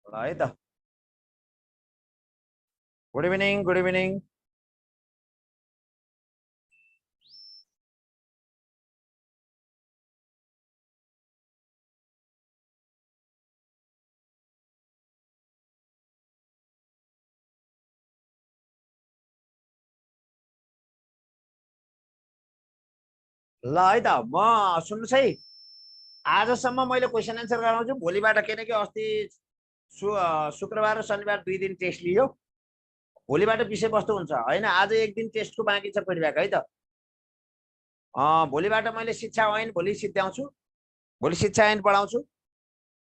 ल है त। Good evening, good evening. ल है त, म सुन्नुहोस् है। आजसम्म मैले क्वेसन एन्सर गराउँछु भोलिबाट, किनकि अस्ति शुक्रबार र शनिबार 2 दिन टेस्ट लियो। भोलिबाट विषयवस्तु हुन्छ होइन। आज एक दिन टेस्टको बाँकी छ, फिडब्याक है त। भोलिबाट मैले शिक्षा ऐन भोलि सिद्ध्याउँछु, भोलि शिक्षा ऐन पढाउँछु।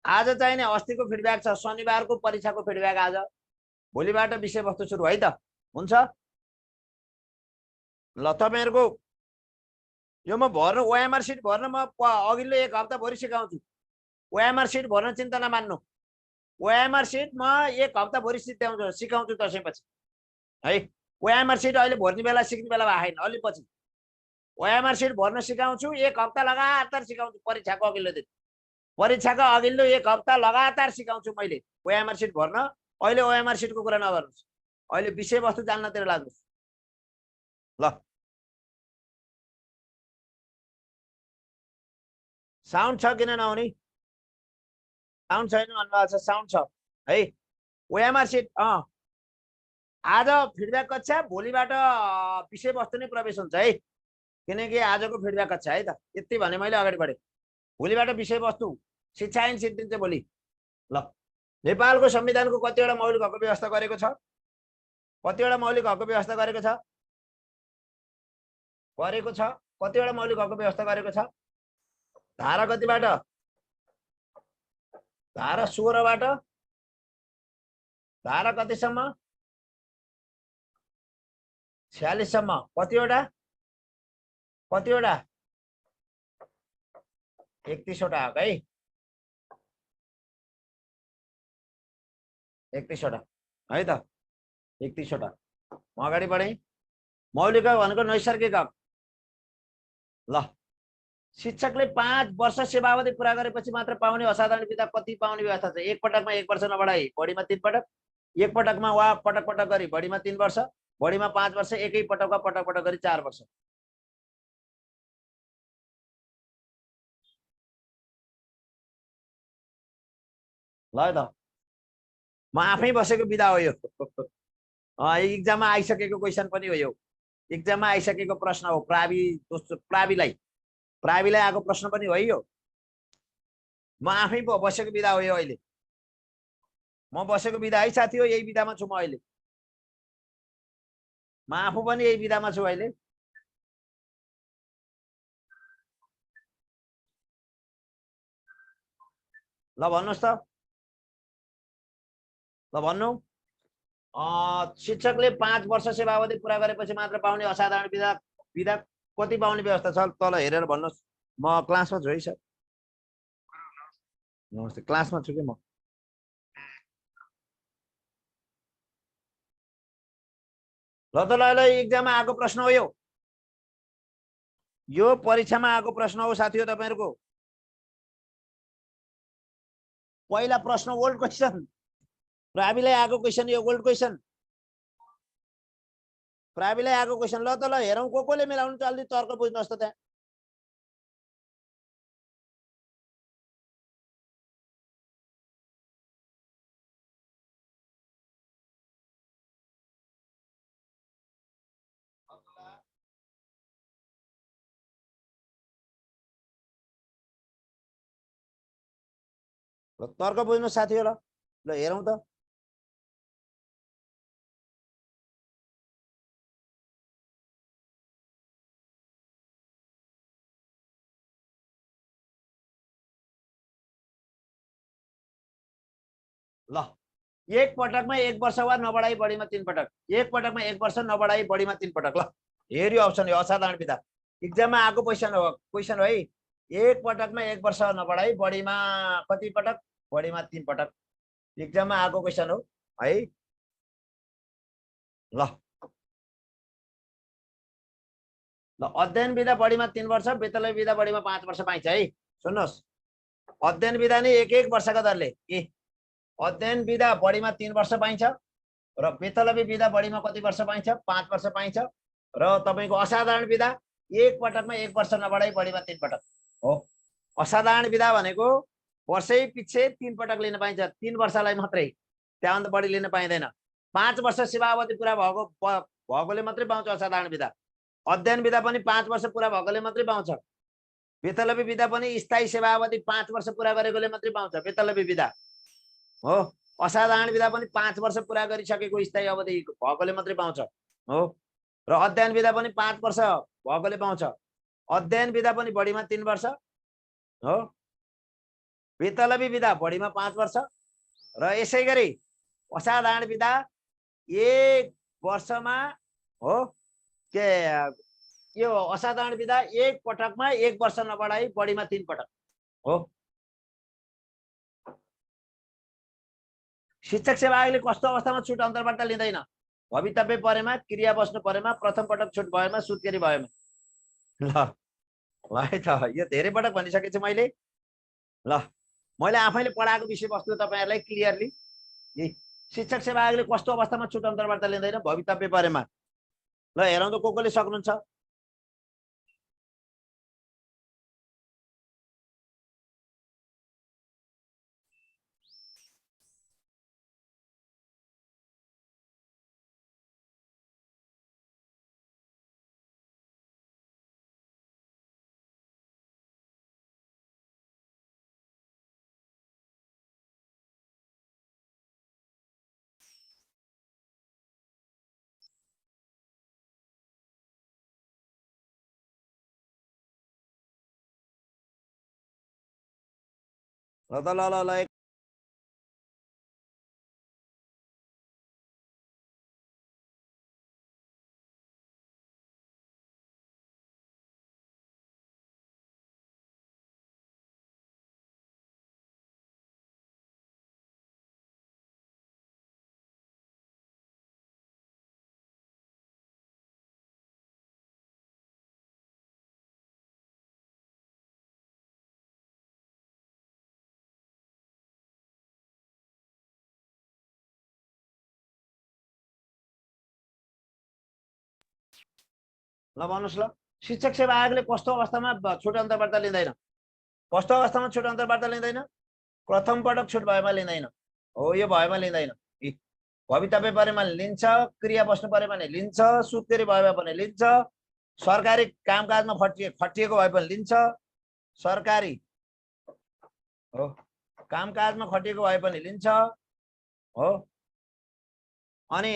आज चाहिँ नि अस्तिको फिडब्याक छ, शनिबारको परीक्षाको फिडब्याक आज। भोलिबाट विषयवस्तु सुरु है त, हुन्छ। ल तपाईँहरूको यो म भर्नु, ओएमआर सिट भर्न म अघिल्लो 1 हप्ता भरि सिकाउँछु। ओएमआर सिट भर्न चिन्ता नमान्नु। ओएमआर सिट म 1 हप्ता भरि सिकाउँछु दसैँपछि है। ओएमआर सिट अहिले भर्ने बेला सिक्ने बेला भएन, अलि पछि ओएमआर सिट भर्न सिकाउँछु। 1 हप्ता लगातार सिकाउँछु। परीक्षाको अघिल्लो दिन, परीक्षाको अघिल्लो 1 हप्ता लगातार सिकाउँछु मैले ओएमआर सिट भर्न। अहिले ओएमआर सिटको कुरा नगर्नुहोस्, अहिले विषयवस्तु जान्नतिर लाग्नुहोस्। ल साउन्ड छ किन नहुने? साउन्ड छैन भन्नुभएको छ, साउन्ड छ है। ओएमआर सिट आज फिडब्याक कक्षा, भोलिबाट विषयवस्तु नै प्रवेश हुन्छ है, किनकि आजको फिडब्याक कक्षा है त। यति भने मैले अगाडि बढेँ। भोलिबाट विषयवस्तु शिक्षा ऐन सिद्धिन्छ भोलि। ल नेपालको संविधानको कतिवटा मौलिक हकको व्यवस्था गरेको छ? कतिवटा मौलिक हकको व्यवस्था गरेको छ? कतिवटा मौलिक हकको व्यवस्था गरेको छ? धारा कतिबाट? धारा 16 बाट धारा कतिसम्म? 46 सम्म। कतिवटा? 31 वटा हक है। 31 वटा है त, 31 वटा। म अगाडि बढेँ। मौलिक हक भनेको नैसर्गिक हक। ल शिक्षकले 5 वर्ष सेवावधि पुरा गरेपछि मात्र पाउने असाधारण बिदा कति पाउने व्यवस्था छ? एक पटकमा 1 वर्ष नबढाई बढीमा 3 पटक, एक पटकमा वा पटक पटक गरी बढीमा 3 वर्ष, बढीमा 5 वर्ष, एकै पटकमा पटक पटक गरी 4 वर्ष। ल है त, म आफै बसेको बिदा हो यो। इक्जाममा आइसकेको क्वेसन पनि हो यो। इक्जाममा आइसकेको प्रश्न हो। प्राविलाई आएको प्रश्न पनि हो यो। म आफै बसेको बिदा हो यो अहिले। म बसेको बिदा है साथी हो, यही बिदामा छु म अहिले। म आफू पनि यही बिदामा छु अहिले। ल भन्नुहोस् त, ल भन्नु। शिक्षकले 5 वर्ष सेवावधि पुरा गरेपछि मात्र पाउने असाधारण बिदा बिदा कति पाउने व्यवस्था छ? तल हेरेर भन्नुहोस्। म क्लासमा छु है सर। नमस्ते, क्लासमा छु कि म। ल त ल इक्जाममा आएको प्रश्न हो यो। यो परीक्षामा आएको प्रश्न हो साथी हो तपाईहरुको। पहिला प्रश्न ओल्ड क्वेसन, प्राविलाई आएको क्वेसन यो ओल्ड क्वेसन। प्राविलाई आएको क्वेसन। ल त ल हेरौँ कोले मिलाउनु छ, अलि तर्क बुझ्नुहोस् त त्यहाँ। ल तर्क बुझ्नु साथी हो। ल हेरौँ त। ल एक पटकमा 1 वर्ष वा नबढाई बढीमा 3 पटक। एक पटकमा 1 वर्ष नबढाई बढीमा 3 पटक। ल हेरियो अप्सन यो असाधारण बिदा। इक्जाममा आएको क्वेसन हो है। एक पटकमा 1 वर्ष नबढाई बढीमा कति पटक? बढीमा 3 पटक। इक्जाममा आएको क्वेसन हो है। ल ल अध्ययन विधा बढीमा 3 वर्ष, विद्यालय विधा बढीमा 5 वर्ष पाइन्छ है। सुन्नुहोस्, अध्ययन विधा नै 1-1 वर्षका दरले के अध्ययन विधा बढीमा 3 वर्ष पाइन्छ र बेतलबी विधा बढीमा कति वर्ष पाइन्छ 5 वर्ष पाइन्छ र तपाईको असाधारण विधा एक पटकमा 1 वर्ष नबढाई बढीमा 3 पटक हो। असाधारण विधा भनेको वर्षै पछि 3 पटक लिन पाइन्छ, 3 वर्षलाई मात्रै, त्यहाँभन्दा बढी लिन पाइँदैन। 5 वर्ष सेवा अवधि पुरा भएकोले मात्रै पाउँछ असाधारण विधा। अध्ययन विधा पनि 5 वर्ष पुरा भएकोले मात्रै पाउँछ। बेतलबी विधा पनि स्थायी सेवा अवधि 5 वर्ष पुरा गरेकोले मात्रै पाउँछ बेतलबी विधा हो। असाधारण विधा पनि 5 वर्ष पुरा गरिसकेको स्थायी अवधि भएकोले मात्रै पाउँछ हो। र अध्ययन विधा पनि 5 वर्ष भएकोले पाउँछ। अध्ययन विधा पनि बढीमा 3 वर्ष हो। बेतलबी विधा बढीमा 5 वर्ष र यसै गरी असाधारण विधा 1 वर्षमा हो के यो असाधारण विधा 1 पटकमा 1 वर्ष नबढाई बढीमा 3 पटक हो। शिक्षक सेवा आयोगले कस्तो अवस्थामा छुट अन्तर्वार्ता लिँदैन? भवितव्य परेमा, क्रिया बस्नु परेमा, प्रथम पटक छुट भएमा, सुत्केरी भएमा। ल है त, यो धेरै पटक भनिसकेछु मैले। ल मैले आफैले पढाएको विषयवस्तु तपाईहरुलाई क्लियरली शिक्षक सेवा आयोगले कस्तो अवस्थामा छुट अन्तर्वार्ता लिँदैन? भवितव्य परेमा। ल हेरौँ त को कोले सक्नुहुन्छ। ल त ल ल भन्नुस्। ल शिक्षक सेवा आयोगले कस्तो अवस्थामा छुट अन्तर्वार्ता लिँदैन? कस्तो अवस्थामा छुट अन्तर्वार्ता लिँदैन? प्रथम पटक छुट भएमा लिँदैन हो। यो भएमा लिँदैन। भवितव्य परेमा लिन्छ, क्रिया बस्नु परे भने लिन्छ, सुत्केरी भए पनि लिन्छ, सरकारी कामकाजमा खटिएको भए पनि लिन्छ, सरकारी हो कामकाजमा खटिएको भए पनि लिन्छ हो। अनि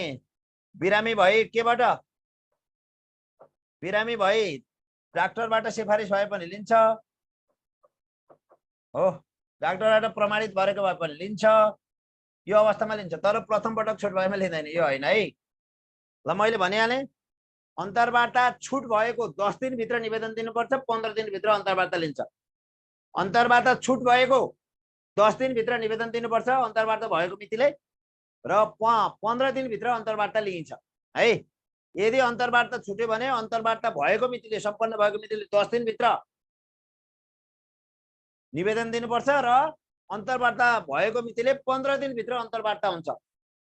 बिरामी भए केबाट? बिरामी भए डाक्टरबाट सिफारिस भए पनि लिन्छ हो। डाक्टरबाट प्रमाणित गरेको भए पनि लिन्छ। यो अवस्थामा लिन्छ, तर प्रथम पटक छुट भएमा लिँदैन। यो हैन है। ल मैले भनिहालेँ, अन्तर्वार्ता छुट भएको 10 दिनभित्र निवेदन दिनुपर्छ, 15 दिनभित्र अन्तर्वार्ता लिन्छ। अन्तर्वार्ता छुट भएको 10 दिनभित्र निवेदन दिनुपर्छ अन्तर्वार्ता भएको मितिले, र 15 दिनभित्र अन्तर्वार्ता लिइन्छ है। यदि अन्तर्वार्ता छुट्यो भने अन्तर्वार्ता भएको मितिले, सम्पन्न भएको मितिले 10 दिनभित्र निवेदन दिनुपर्छ र अन्तर्वार्ता भएको मितिले 15 दिनभित्र अन्तर्वार्ता हुन्छ।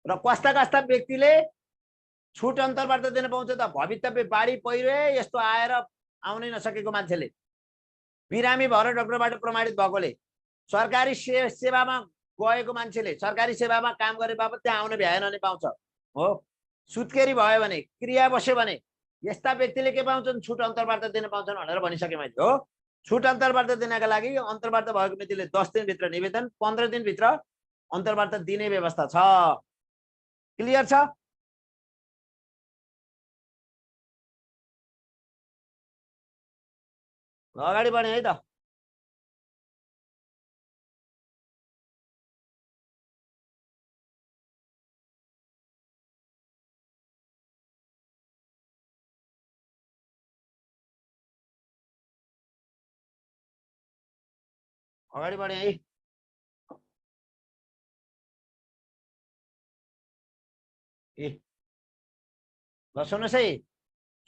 र कस्ता कस्ता व्यक्तिले छुट अन्तर्वार्ता दिन पाउँछ त? भवितव्य बाढी पहिरो यस्तो आएर आउनै नसकेको मान्छेले, बिरामी भएर डाक्टरबाट प्रमाणित भएकोले, सरकारी सेवामा गएको मान्छेले, सरकारी सेवामा काम गरे बापत त्यहाँ आउन भ्याएन भने पाउँछ हो। सुत्केरी भयो भने, क्रिया बस्यो भने यस्ता व्यक्तिले के पाउँछन्? छुट अन्तर्वार्ता दिन पाउँछन् भनेर भनिसके मैले हो। छुट अन्तर्वार्ता दिनका लागि अन्तर्वार्ता भएको मितिले 10 दिनभित्र निवेदन, 15 दिनभित्र अन्तर्वार्ता दिने व्यवस्था छ। क्लियर छ? अगाडि बढ्ने है त। अगाडि बढ्ने है। ल सुन्नुहोस् है,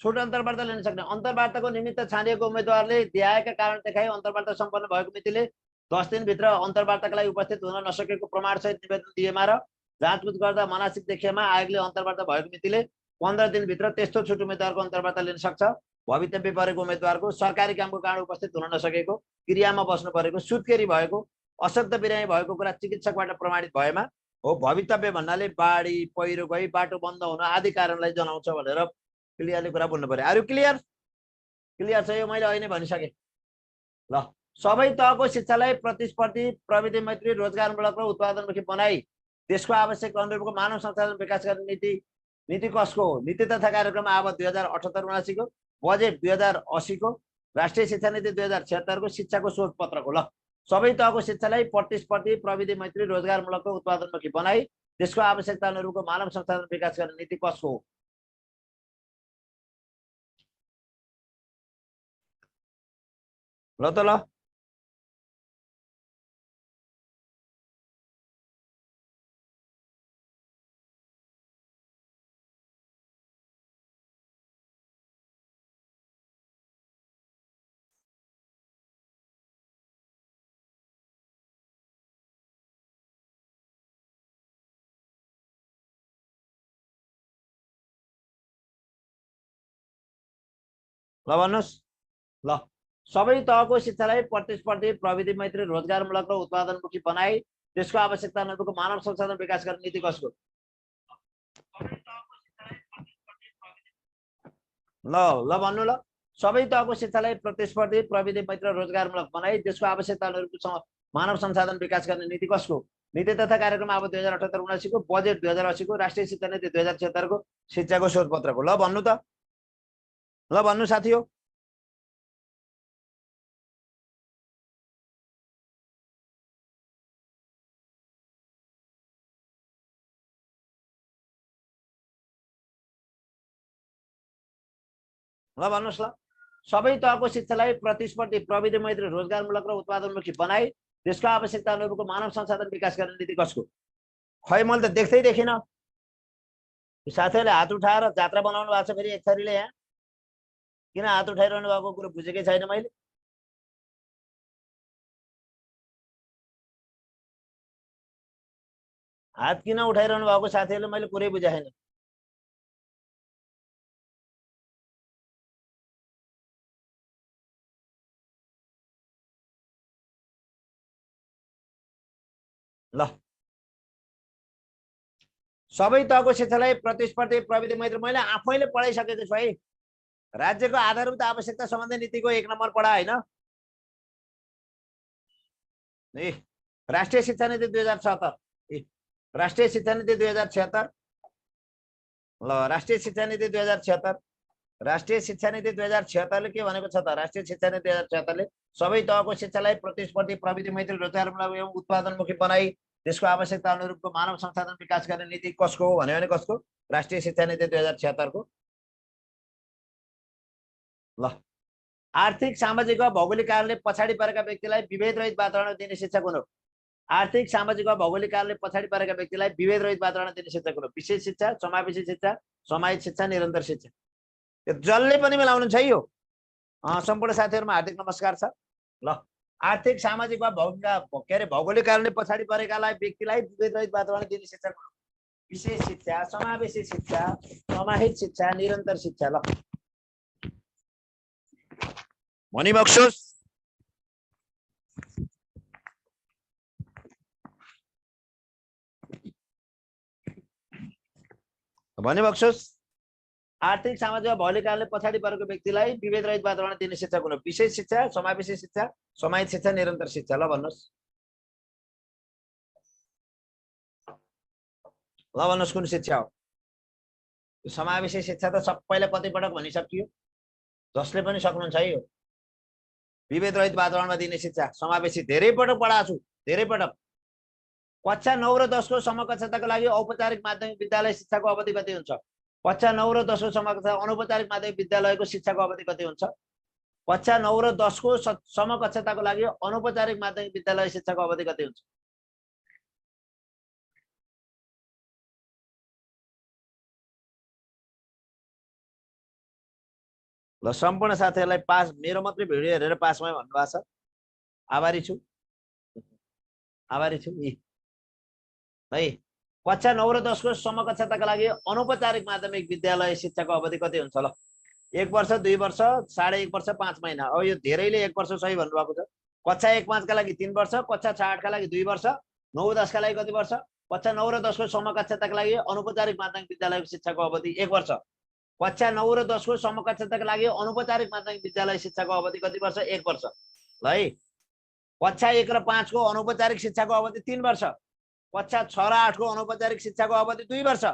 छुट अन्तर्वार्ता लिन सक्ने, अन्तर्वार्ताको निमित्त छानिएको उम्मेदवारले देहायका कारण देखाई अन्तर्वार्ता सम्पन्न भएको मितिले 10 दिनभित्र अन्तर्वार्ताका लागि उपस्थित हुन नसकेको प्रमाणसहित निवेदन दिएमा र जाँचबुझ गर्दा मनासिब देखिएमा आयोगले अन्तर्वार्ता भएको मितिले 15 दिनभित्र त्यस्तो छुट उम्मेदवारको अन्तर्वार्ता लिन सक्छ। भवितव्य परेको उम्मेदवारको सरकारी कामको कारण उपस्थित हुन नसकेको, क्रियामा बस्नु परेको, सुत्केरी भएको, अशक्त बिरामी भएको कुरा चिकित्सकबाट प्रमाणित भएमा हो। भवितव्य भन्नाले बाढी पहिरो गई बाटो बन्द हुन आदि कारणलाई जनाउँछ भनेर क्लियरली कुरा बोल्नु पर्यो। Are you clear? क्लियर छ? यो मैले अहिले भनिसकेँ। ल, सबै तहको शिक्षालाई प्रतिस्पर्धी, प्रविधि मैत्री, रोजगारमूलक र उत्पादनमुखी बनाई देशको आवश्यक अनुरूपको मानव संसाधन विकास गर्ने नीति कसको हो? नीति तथा कार्यक्रम आवत 2078-79 को, बजेट 2080 को, राष्ट्रिय शिक्षा नीति 2076 को, शिक्षाको शोध पत्रको। ल, सबै तहको शिक्षालाई प्रतिस्पर्धी, प्रविधि मैत्री, रोजगारमूलक र उत्पादनमुखी बनाई देशको आवश्यकता अनुरूपको मानव संसाधन विकास गर्ने नीति कसको हो? ल त ल, भन्नुहोस्। ल, सबै तहको शिक्षालाई प्रतिस्पर्धी, प्रविधि मैत्री, रोजगारमूलक र उत्पादनमुखी बनाई त्यसको आवश्यकता अनुरूपको मानव संसाधन विकास गर्ने नीति कसको? ल ल भन्नु। ल, सबै तहको शिक्षालाई प्रतिस्पर्धी, प्रविधि मैत्री, रोजगारमूलक बनाई त्यसको आवश्यकता अनुरूप मानव संसाधन विकास गर्ने नीति कसको? नीति तथा कार्यक्रम अब 2078-79 को, बजेट 2080 को, राष्ट्रिय शिक्षा नीति 2076 को, शिक्षाको शोध पत्रको। ल भन्नु त, ल भन्नु साथी हो। ल भन्नुहोस्। ल, सबै तहको शिक्षालाई प्रतिस्पर्धी, प्रविधि मैत्री, रोजगारमूलक र उत्पादनमुखी बनाई त्यसको आवश्यकता अनुरूपको मानव संसाधन विकास गर्ने नीति कसको? खै मैले त देख्दै देखिनँ। साथीहरूले हात उठाएर जात्रा बनाउनु भएको छ फेरि एक थरीले। यहाँ किन हात उठाइरहनु भएको कुरो बुझेकै छैन मैले। हात किन उठाइरहनु भएको साथीहरूले मैले कुरै बुझाएन। ल, सबै तहको शिक्षालाई प्रतिस्पर्धी, प्रविधि मैत्री, मैले आफैले पढाइसकेको छु है। राज्यको आधारभूत आवश्यकता सम्बन्धी नीतिको 1 नम्बर पढा होइन? ए, राष्ट्रिय शिक्षा नीति 2076, राष्ट्रिय शिक्षा नीति 2076। ल, राष्ट्रिय शिक्षा नीति 2076, राष्ट्रिय शिक्षा नीति 2076ले के भनेको छ त? राष्ट्रिय शिक्षा नीति 2076ले सबै तहको शिक्षालाई प्रतिस्पर्धी, प्रविधि मैत्री, रोजगारमूलक एवं उत्पादनमुखी बनाई त्यसको आवश्यकता अनुरूपको मानव संसाधन विकास गर्ने नीति कसको हो भन्यो भने कसको? राष्ट्रिय शिक्षा नीति 2076 को। ल, आर्थिक, सामाजिक वा भौगोलिक कारणले पछाडि परेका व्यक्तिलाई विभेद रहित वातावरण दिने शिक्षा कुन हो? आर्थिक, सामाजिक वा भौगोलिक कारणले पछाडि परेका व्यक्तिलाई विभेद रहित वातावरण दिने शिक्षा कुन हो? विशेष शिक्षा, समावेशी शिक्षा, समाहित शिक्षा, निरन्तर शिक्षा। यो जसले पनि मिलाउनु छ यो। सम्पूर्ण साथीहरुमा हार्दिक नमस्कार छ। ल, आर्थिक, सामाजिक वा भौगोलिक कारणले पछाडि परेकालाई व्यक्तिलाई विभेद रहित वातावरण दिने शिक्षा कुन हो? विशेष शिक्षा, समावेशी शिक्षा, समाहित शिक्षा, निरन्तर शिक्षा। ल, भनिबक्सोस्। आर्थिक, सामाजिक वा भौगोलिक कारणले पछाडि परेको व्यक्तिलाई विभेद रहित वातावरण दिने शिक्षा कुन हो? विशेष शिक्षा, समावेशी शिक्षा, समाहित शिक्षा, निरन्तर शिक्षा। ल भन्नुहोस्। ल भन्नुहोस् कुन शिक्षा हो? समावेशी शिक्षा त सबैलाई कतिपटक भनिसकियो, जसले पनि सक्नुहुन्छ है। यो विभेद रहित वातावरणमा दिने शिक्षा समावेशी धेरै पटक पढाएको छु, धेरै पटक। कक्षा 9 र 10 को समकक्षताको लागि औपचारिक माध्यमिक विद्यालय शिक्षाको अवधि कति हुन्छ? कक्षा 9 र 10 को समकक्षा अनौपचारिक माध्यमिक विद्यालयको शिक्षाको अवधि कति हुन्छ? कक्षा 9 र 10 को समकक्षताको लागि अनौपचारिक माध्यमिक विद्यालय शिक्षाको अवधि कति हुन्छ? ल, सम्पूर्ण साथीहरुलाई पास, मेरो मात्रै भिडियो हेरेर पास भयो भन्नुभएको छ, आभारी छु। आभारी छु है। कक्षा 9 र 10 को समकक्षताका लागि अनौपचारिक माध्यमिक विद्यालय शिक्षाको अवधि कति हुन्छ ल? 1 वर्ष, 2 वर्ष, 1.5 वर्ष, 5 महिना। अब यो धेरैले 1 वर्ष सही भन्नुभएको छ। कक्षा 1 5 का लागि 3 वर्ष, कक्षा 6 8 का लागि 2 वर्ष, 9 10 का लागि कति वर्ष? कक्षा 9 र 10 को समकक्षताका लागि अनौपचारिक माध्यमिक विद्यालय शिक्षाको अवधि 1 वर्ष। कक्षा 9 र 10 को समकक्षताका लागि अनौपचारिक माध्यमिक विद्यालय शिक्षाको अवधि कति वर्ष? 1 वर्ष ल है। कक्षा 1 र 5 को अनौपचारिक शिक्षाको अवधि 3 वर्ष। कक्षा 6 र 8 को अनौपचारिक शिक्षाको अवधि 2 वर्ष।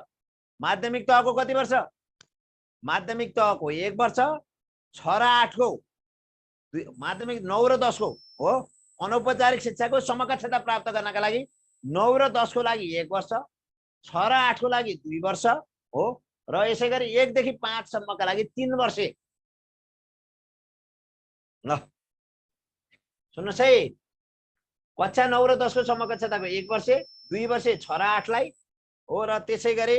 माध्यमिक तहको कति वर्ष? माध्यमिक तहको 1 वर्ष, 6 र 8 को, माध्यमिक 9 र 10 को हो अनौपचारिक शिक्षाको समकक्षता प्राप्त गर्नका लागि 9 र 10 को लागि 1 वर्ष, 6 र 8 को लागि 2 वर्ष हो र यसै गरी 1 देखि 5 सम्मका लागि 3 वर्ष। ल सुन्नुहोस् है, कक्षा 9 र 10 को समकक्षताको 1 वर्ष, 2 वर्ष 6 र 8 लाई हो र त्यसै गरी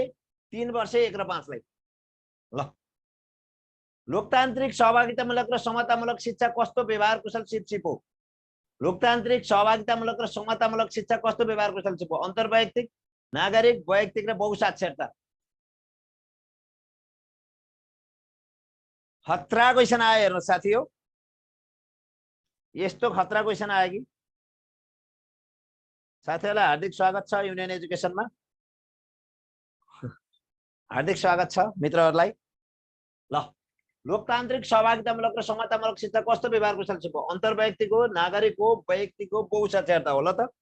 3 वर्ष 1 र 5 लाई। ल लोकतान्त्रिक सहभागितामूलक र समतामूलक शिक्षा कस्तो व्यवहार कुशल सिप हो? लोकतान्त्रिक सहभागितामूलक र समतामूलक शिक्षा कस्तो व्यवहार कुशल सिप हो? अन्तर्वैयक्तिक, नागरिक, वैयक्तिक र बहुसाक्षरता। खतरा क्वेसन आयो हेर्नु साथी हो, यस्तो खतरा क्वेसन आयो कि साथीहरुलाई हार्दिक स्वागत छ युनियन एजुकेसनमा। हार्दिक स्वागत छ मित्रहरुलाई। ल लोकतान्त्रिक सहभागितामूलक र समतामूलक शिक्षा कस्तो व्यवहार कुशल सिप हो? अन्तर्वैयक्तिक हो, नागरिक हो, वैयक्तिक हो, बहुसाक्षरता हो। ल त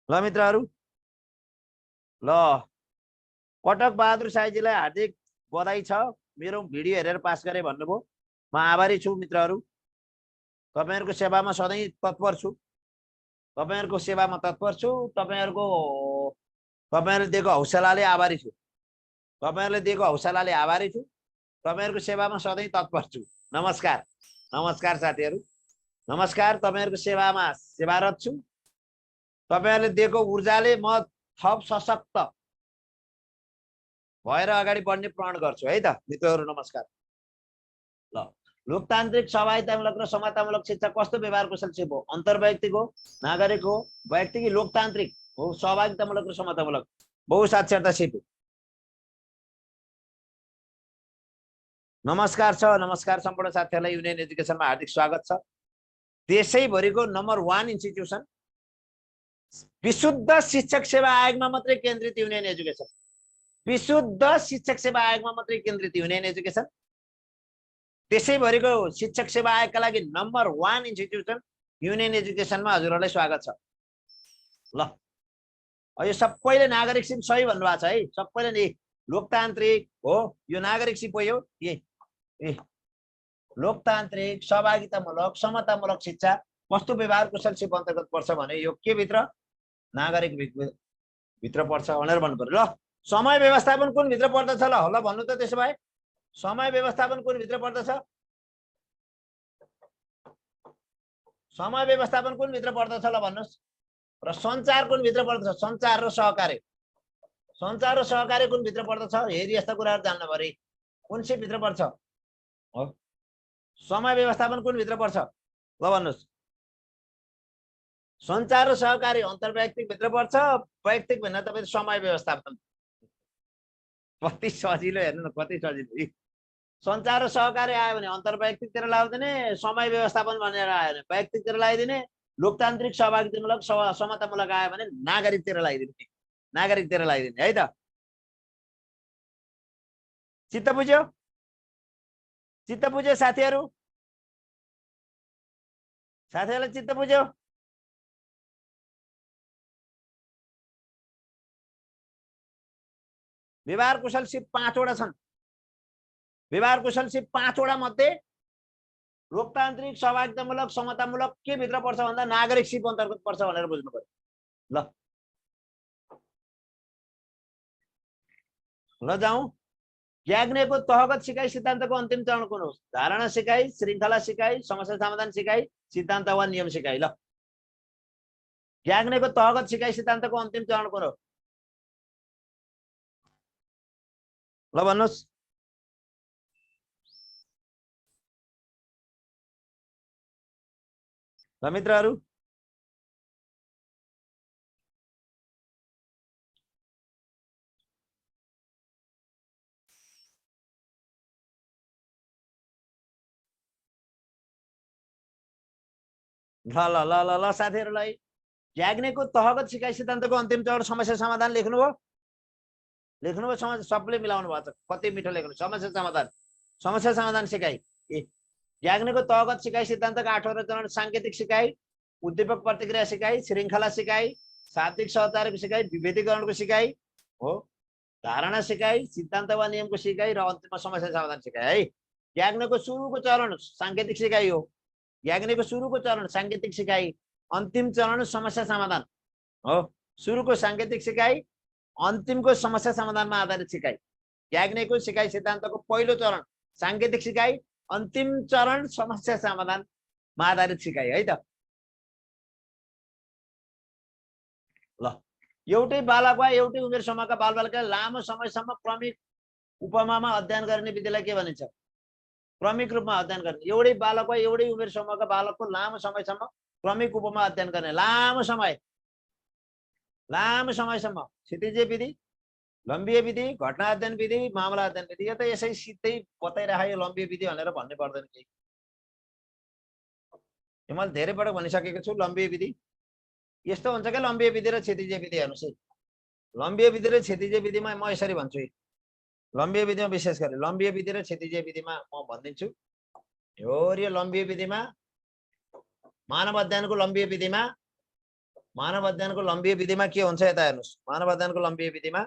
ल मित्रहरु, ल कटक बहादुर साईजीलाई हार्दिक बधाई छ, मेरो भिडियो हेरेर पास गरे भन्नुभयो। म आभारी छु मित्रहरु, तपाईहरुको सेवामा सधैँ तत्पर छु, तपाईहरुको सेवामा तत्पर छु, तपाईहरुले दिएको हौसलाले आभारी छु, तपाईहरुले दिएको हौसलाले आभारी छु, तपाईहरुको सेवामा सधैँ तत्पर छु। नमस्कार, नमस्कार साथीहरु, नमस्कार, तपाईहरुको सेवामा सेवारत छु, तपाईहरुले दिएको ऊर्जाले म थप सशक्त भएर अगाडि बढ्ने प्रण गर्छु है त मित्रहरु। नमस्कार। ल लोकतान्त्रिक सहभागितामूलक र समतामूलक शिक्षा कस्तो व्यवहार कुशल सिप हो? अन्तर्वैयक्तिक हो, नागरिक हो, वैयक्तिक, लोकतान्त्रिक हो, सहभागितामूलक र समतामूलक, बहुसाक्षरता सिप। नमस्कार छ, नमस्कार सम्पूर्ण साथीहरुलाई युनियन एजुकेसनमा हार्दिक स्वागत छ। देशैभरिको नम्बर 1 इन्स्टिट्युसन विशुद्ध शिक्षक सेवा आयोगमा मात्रै केन्द्रित युनियन एजुकेसन, विशुद्ध शिक्षक सेवा आयोगमा मात्रै केन्द्रित युनियन एजुकेसन। देशैभरिको शिक्षक सेवा आयोगका लागि नम्बर 1 इन्स्टिट्युसन युनियन एजुकेसनमा हजुरहरुलाई स्वागत छ। ल यो सबैले नागरिक सिप सही भन्नुभएको छ है, सबैले नि लोकतान्त्रिक हो, यो नागरिक सिप हो, यो लोकतान्त्रिक सहभागितामूलक समतामूलक शिक्षा कस्तो व्यवहार कुशल सिप अन्तर्गत पर्छ भने यो के भित्र? नागरिक भित्र पर्छ भनेर भन्नु पर्यो। ल समय व्यवस्थापन कुन भित्र पर्दछ? ल भन्नु त त्यसो भए समय व्यवस्थापन कुन भित्र पर्दछ? समय व्यवस्थापन कुन भित्र पर्दछ ल भन्नुस्? र सञ्चार कुन भित्र पर्दछ? सञ्चार र सहकार्य, सञ्चार र सहकार्य कुन भित्र पर्दछ? हेरी यस्ता कुराहरु जान्न पर्यो। कुन सिप भित्र पर्छ? हो समय व्यवस्थापन कुन भित्र पर्छ? ल भन्नुस्? सञ्चार र सहकार्य अन्तर्वैयक्तिक भित्र पर्छ, वैयक्तिक भन्दा तपाईं समय व्यवस्थापन। कति सजिलो हेर्नु न, कति सजिलो। सञ्चार र सहकार्य आयो भने अन्तर्वैयक्तिकतिर लगाइदिने, समय व्यवस्थापन भनेर आयो भने वैयक्तिकतिर लगाइदिने, लोकतान्त्रिक सहभागितामूलक समतामूलक आयो भने नागरिकतिर लगाइदिने, नागरिकतिर लगाइदिने है त। चित्त बुझ्यो? चित्त बुझ्यो साथीहरु? साथीहरुलाई चित्त बुझ्यो? व्यवहार कुशल सिप 5 वटा छन्। व्यवहार कुशल सिप 5 वटा मध्ये लोकतान्त्रिक सहभागितामूलक समतामूलक के भित्र पर्छ भन्दा नागरिक सिप अन्तर्गत पर्छ भनेर बुझ्नु पर्यो। ल ल जाउँ। ज्ञाग्नेको तहगत सिकाइ सिद्धान्तको अन्तिम चरण कुन हो? धारणा सिकाइ, श्रृङ्खला सिकाइ, समस्या समाधान सिकाइ, सिद्धान्त वा नियम सिकाइ। ल ज्ञाग्नेको तहगत सिकाइ सिद्धान्तको अन्तिम चरण कुन हो? ल भन्नुस्? ल मित्रहरू, ल ल ल ल ल साथीहरूलाई, ज्ञाग्नेको तहगत सिकाइ सिद्धान्तको अन्तिम चरण समस्या समाधान लेख्नुभयो? लेख्नुभयो? सबले मिलाउनु भएको छ, कति मिठो लेख्नु। समस्या समाधान, समस्या समाधान सिकाइ। ज्ञाग्नेको तहगत सिकाइ सिद्धान्तका 8वटा चरण: साङ्केतिक सिकाइ, उद्दीपक प्रतिक्रिया सिकाइ, श्रृङ्खला सिकाइ, शाब्दिक सहचारको सिकाइ, विभेदीकरणको सिकाइ हो, धारणा सिकाइ, सिद्धान्त वा नियमको सिकाइ र अन्तिममा समस्या समाधान सिकाइ है। ज्ञाग्नेको सुरुको चरण साङ्केतिक सिकाइ हो। ज्ञाग्नेको सुरुको चरण साङ्केतिक सिकाइ, अन्तिम चरण समस्या समाधान हो। सुरुको साङ्केतिक सिकाइ, अन्तिमको समस्या समाधानमा आधारित सिकाइ। ज्ञाग्नेको सिकाइ सिद्धान्तको पहिलो चरण साङ्केतिक सिकाइ, अन्तिम चरण समस्या समाधानमा आधारित सिकाइ है त। ल, एउटै बालक वा एउटै उमेर समूहका बालबालिकाले लामो समयसम्म क्रमिक उपमामा अध्ययन गर्ने विधिलाई के भनिन्छ? क्रमिक रूपमा अध्ययन गर्ने। एउटै बालक वा एउटै उमेर समूहका बालकको लामो समयसम्म क्रमिक उपमा अध्ययन गर्ने। लामो समयसम्म क्षितिजीय विधि, लम्बिय विधि, घटना अध्ययन विधि, मामला अध्ययन विधि। यो त यसै सिधै बताइराखे, यो लम्बिय विधि भनेर भन्नै पर्दैन केही। यो मैले धेरै पटक भनिसकेको छु। लम्बिय विधि यस्तो हुन्छ क्या, लम्बिय विधि र क्षितिजीय विधि हेर्नुहोस् है। लम्बिय विधि र क्षितिजीय विधिमा म यसरी भन्छु, लम्बिय विधिमा विशेष गरी लम्बिय विधि र क्षितिजीय विधिमा म भनिदिन्छु। यो लम्बिय विधिमा, मानव अध्ययनको लम्बिय विधिमा, मानव अध्ययनको लम्बिय विधिमा के हुन्छ यता हेर्नुहोस्। मानव अध्ययनको लम्बिय विधिमा,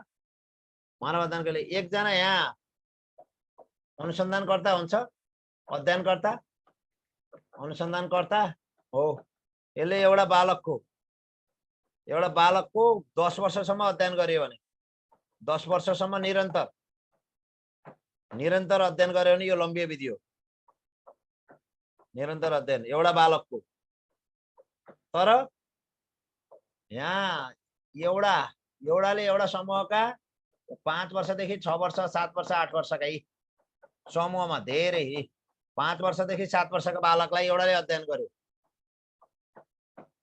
मानव अध्ययनको एकजना यहाँ अनुसन्धानकर्ता हुन्छ, अध्ययनकर्ता, अनुसन्धानकर्ता हो। यसले एउटा बालकको 10 वर्षसम्म अध्ययन गर्यो भने, 10 वर्षसम्म निरन्तर अध्ययन गर्यो भने यो लम्बिय विधि हो। निरन्तर अध्ययन एउटा बालकको। तर यहाँ एउटाले एउटा समूहका 5 वर्षदेखि 6 वर्ष, 7 वर्ष, 8 वर्षका यी समूहमा धेरै 5 वर्षदेखि 7 वर्षका बालकलाई एउटाले अध्ययन गर्यो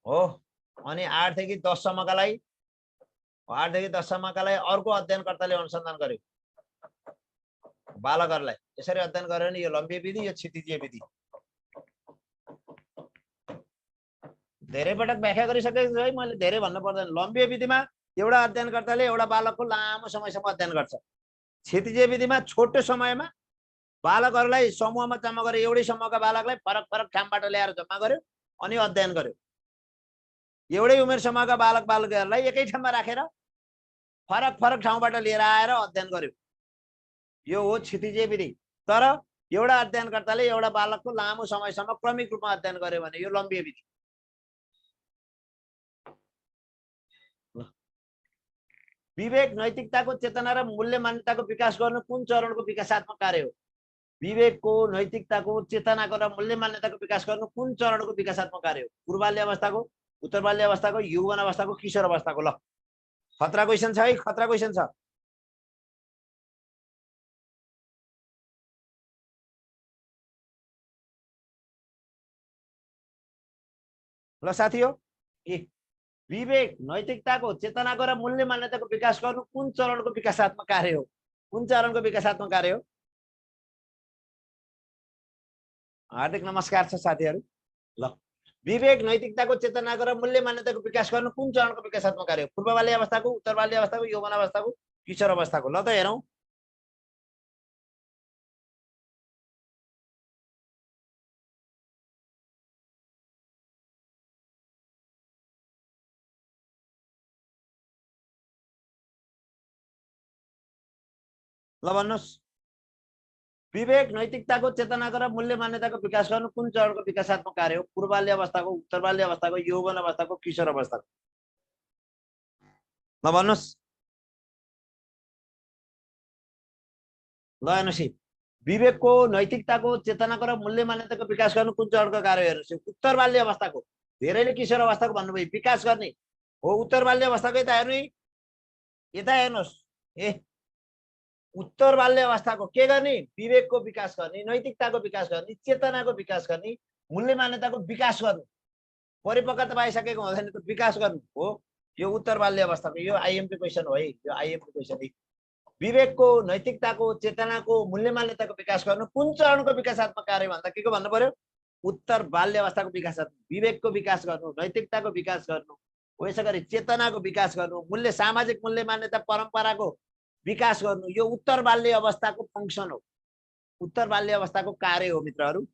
हो। अनि 8 देखि 10 सम्मकालाई अर्को अध्ययनकर्ताले अनुसन्धान गर्यो। बालकहरूलाई यसरी अध्ययन गर्यो भने यो लम्बिय विधि, यो क्षितिजीय विधि। धेरै पटक व्याख्या गरिसकेको छु है मैले, धेरै भन्नु पर्दैन। लम्बिय विधिमा एउटा अध्ययनकर्ताले एउटा बालकको लामो समयसम्म अध्ययन गर्छ। क्षितिजीय विधिमा छोटो समयमा बालकहरूलाई समूहमा जम्मा गरेर एउटै समूहका बालकलाई फरक फरक ठाउँबाट ल्याएर जम्मा गर्यो अनि अध्ययन गर्यो। एउटै उमेर समूहका बालक बालिकाहरूलाई एकै ठाउँमा राखेर फरक फरक ठाउँबाट लिएर आएर अध्ययन गर्यो। यो हो क्षितिजीय विधि। तर एउटा अध्ययनकर्ताले एउटा बालकको लामो समयसम्म क्रमिक रूपमा अध्ययन गर्यो भने यो लम्बिय विधि। विवेक, नैतिकताको चेतना र मूल्य मान्यताको विकास गर्नु कुन चरणको विकासात्मक कार्य हो? विवेकको, नैतिकताको, चेतनाको र मूल्य मान्यताको विकास गर्नु कुन चरणको विकासात्मक कार्य हो? पूर्वबाल्य अवस्थाको, उत्तर बाल्य अवस्थाको, यौवन अवस्थाको, किशोर अवस्थाको? ल, खतरा क्वेसन छ है, खतरा क्वेसन छ। ल साथी हो, विवेक, नैतिकताको, चेतनाको र मूल्य मान्यताको विकास गर्नु कुन चरणको विकासात्मक कार्य हो? कुन चरणको विकासात्मक कार्य हो? हार्दिक नमस्कार छ साथीहरू। ल, विवेक, नैतिकताको, चेतनाको र मूल्य मान्यताको विकास गर्नु कुन चरणको विकासात्मक कार्य हो? पूर्व बाल्य अवस्थाको, उत्तर बाल्य अवस्थाको, यौवन अवस्थाको, किशोर अवस्थाको? ल त हेरौँ। ल भन्नुहोस्, विवेक, नैतिकताको, चेतनाको र मूल्य मान्यताको विकास गर्नु कुन चरणको विकासात्मक कार्य हो? पूर्व बाल्य अवस्थाको, उत्तर बाल्य अवस्थाको, यौवन अवस्थाको, किशोर अवस्थाको? ल भन्नुहोस्। ल हेर्नुहोस्, विवेकको, नैतिकताको, चेतनाको र मूल्य मान्यताको विकास गर्नु कुन चरणको कार्य हेर्नुहोस्? उत्तर बाल्य अवस्थाको। धेरैले किशोर अवस्थाको भन्नुभयो, विकास गर्ने हो उत्तर बाल्य अवस्थाको। यता हेर्नु, यता हेर्नुहोस्। उत्तर बाल्य अवस्थाको के गर्ने? विवेकको विकास गर्ने, नैतिकताको विकास गर्ने, चेतनाको विकास गर्ने, मूल्य मान्यताको विकास गर्ने। परिपक्वता पाइसकेको हुँदैन त विकास गर्नु हो। यो उत्तर बाल्य अवस्थाको यो आइएमपी क्वेसन हो है, यो आइएमपी क्वेसन है। विवेकको, नैतिकताको, चेतनाको, मूल्य मान्यताको विकास गर्नु कुन चरणको विकासात्मक कार्य भन्दा के को भन्नु पर्यो? उत्तर बाल्य अवस्थाको विकासात्मक, विवेकको विकास गर्नु, नैतिकताको विकास गर्नु, यसै गरी चेतनाको विकास गर्नु, मूल्य, सामाजिक मूल्य मान्यता परम्पराको विकास गर्नु, यो उत्तर बाल्य अवस्थाको फंक्सन हो, उत्तर बाल्य अवस्थाको कार्य हो मित्रहरू।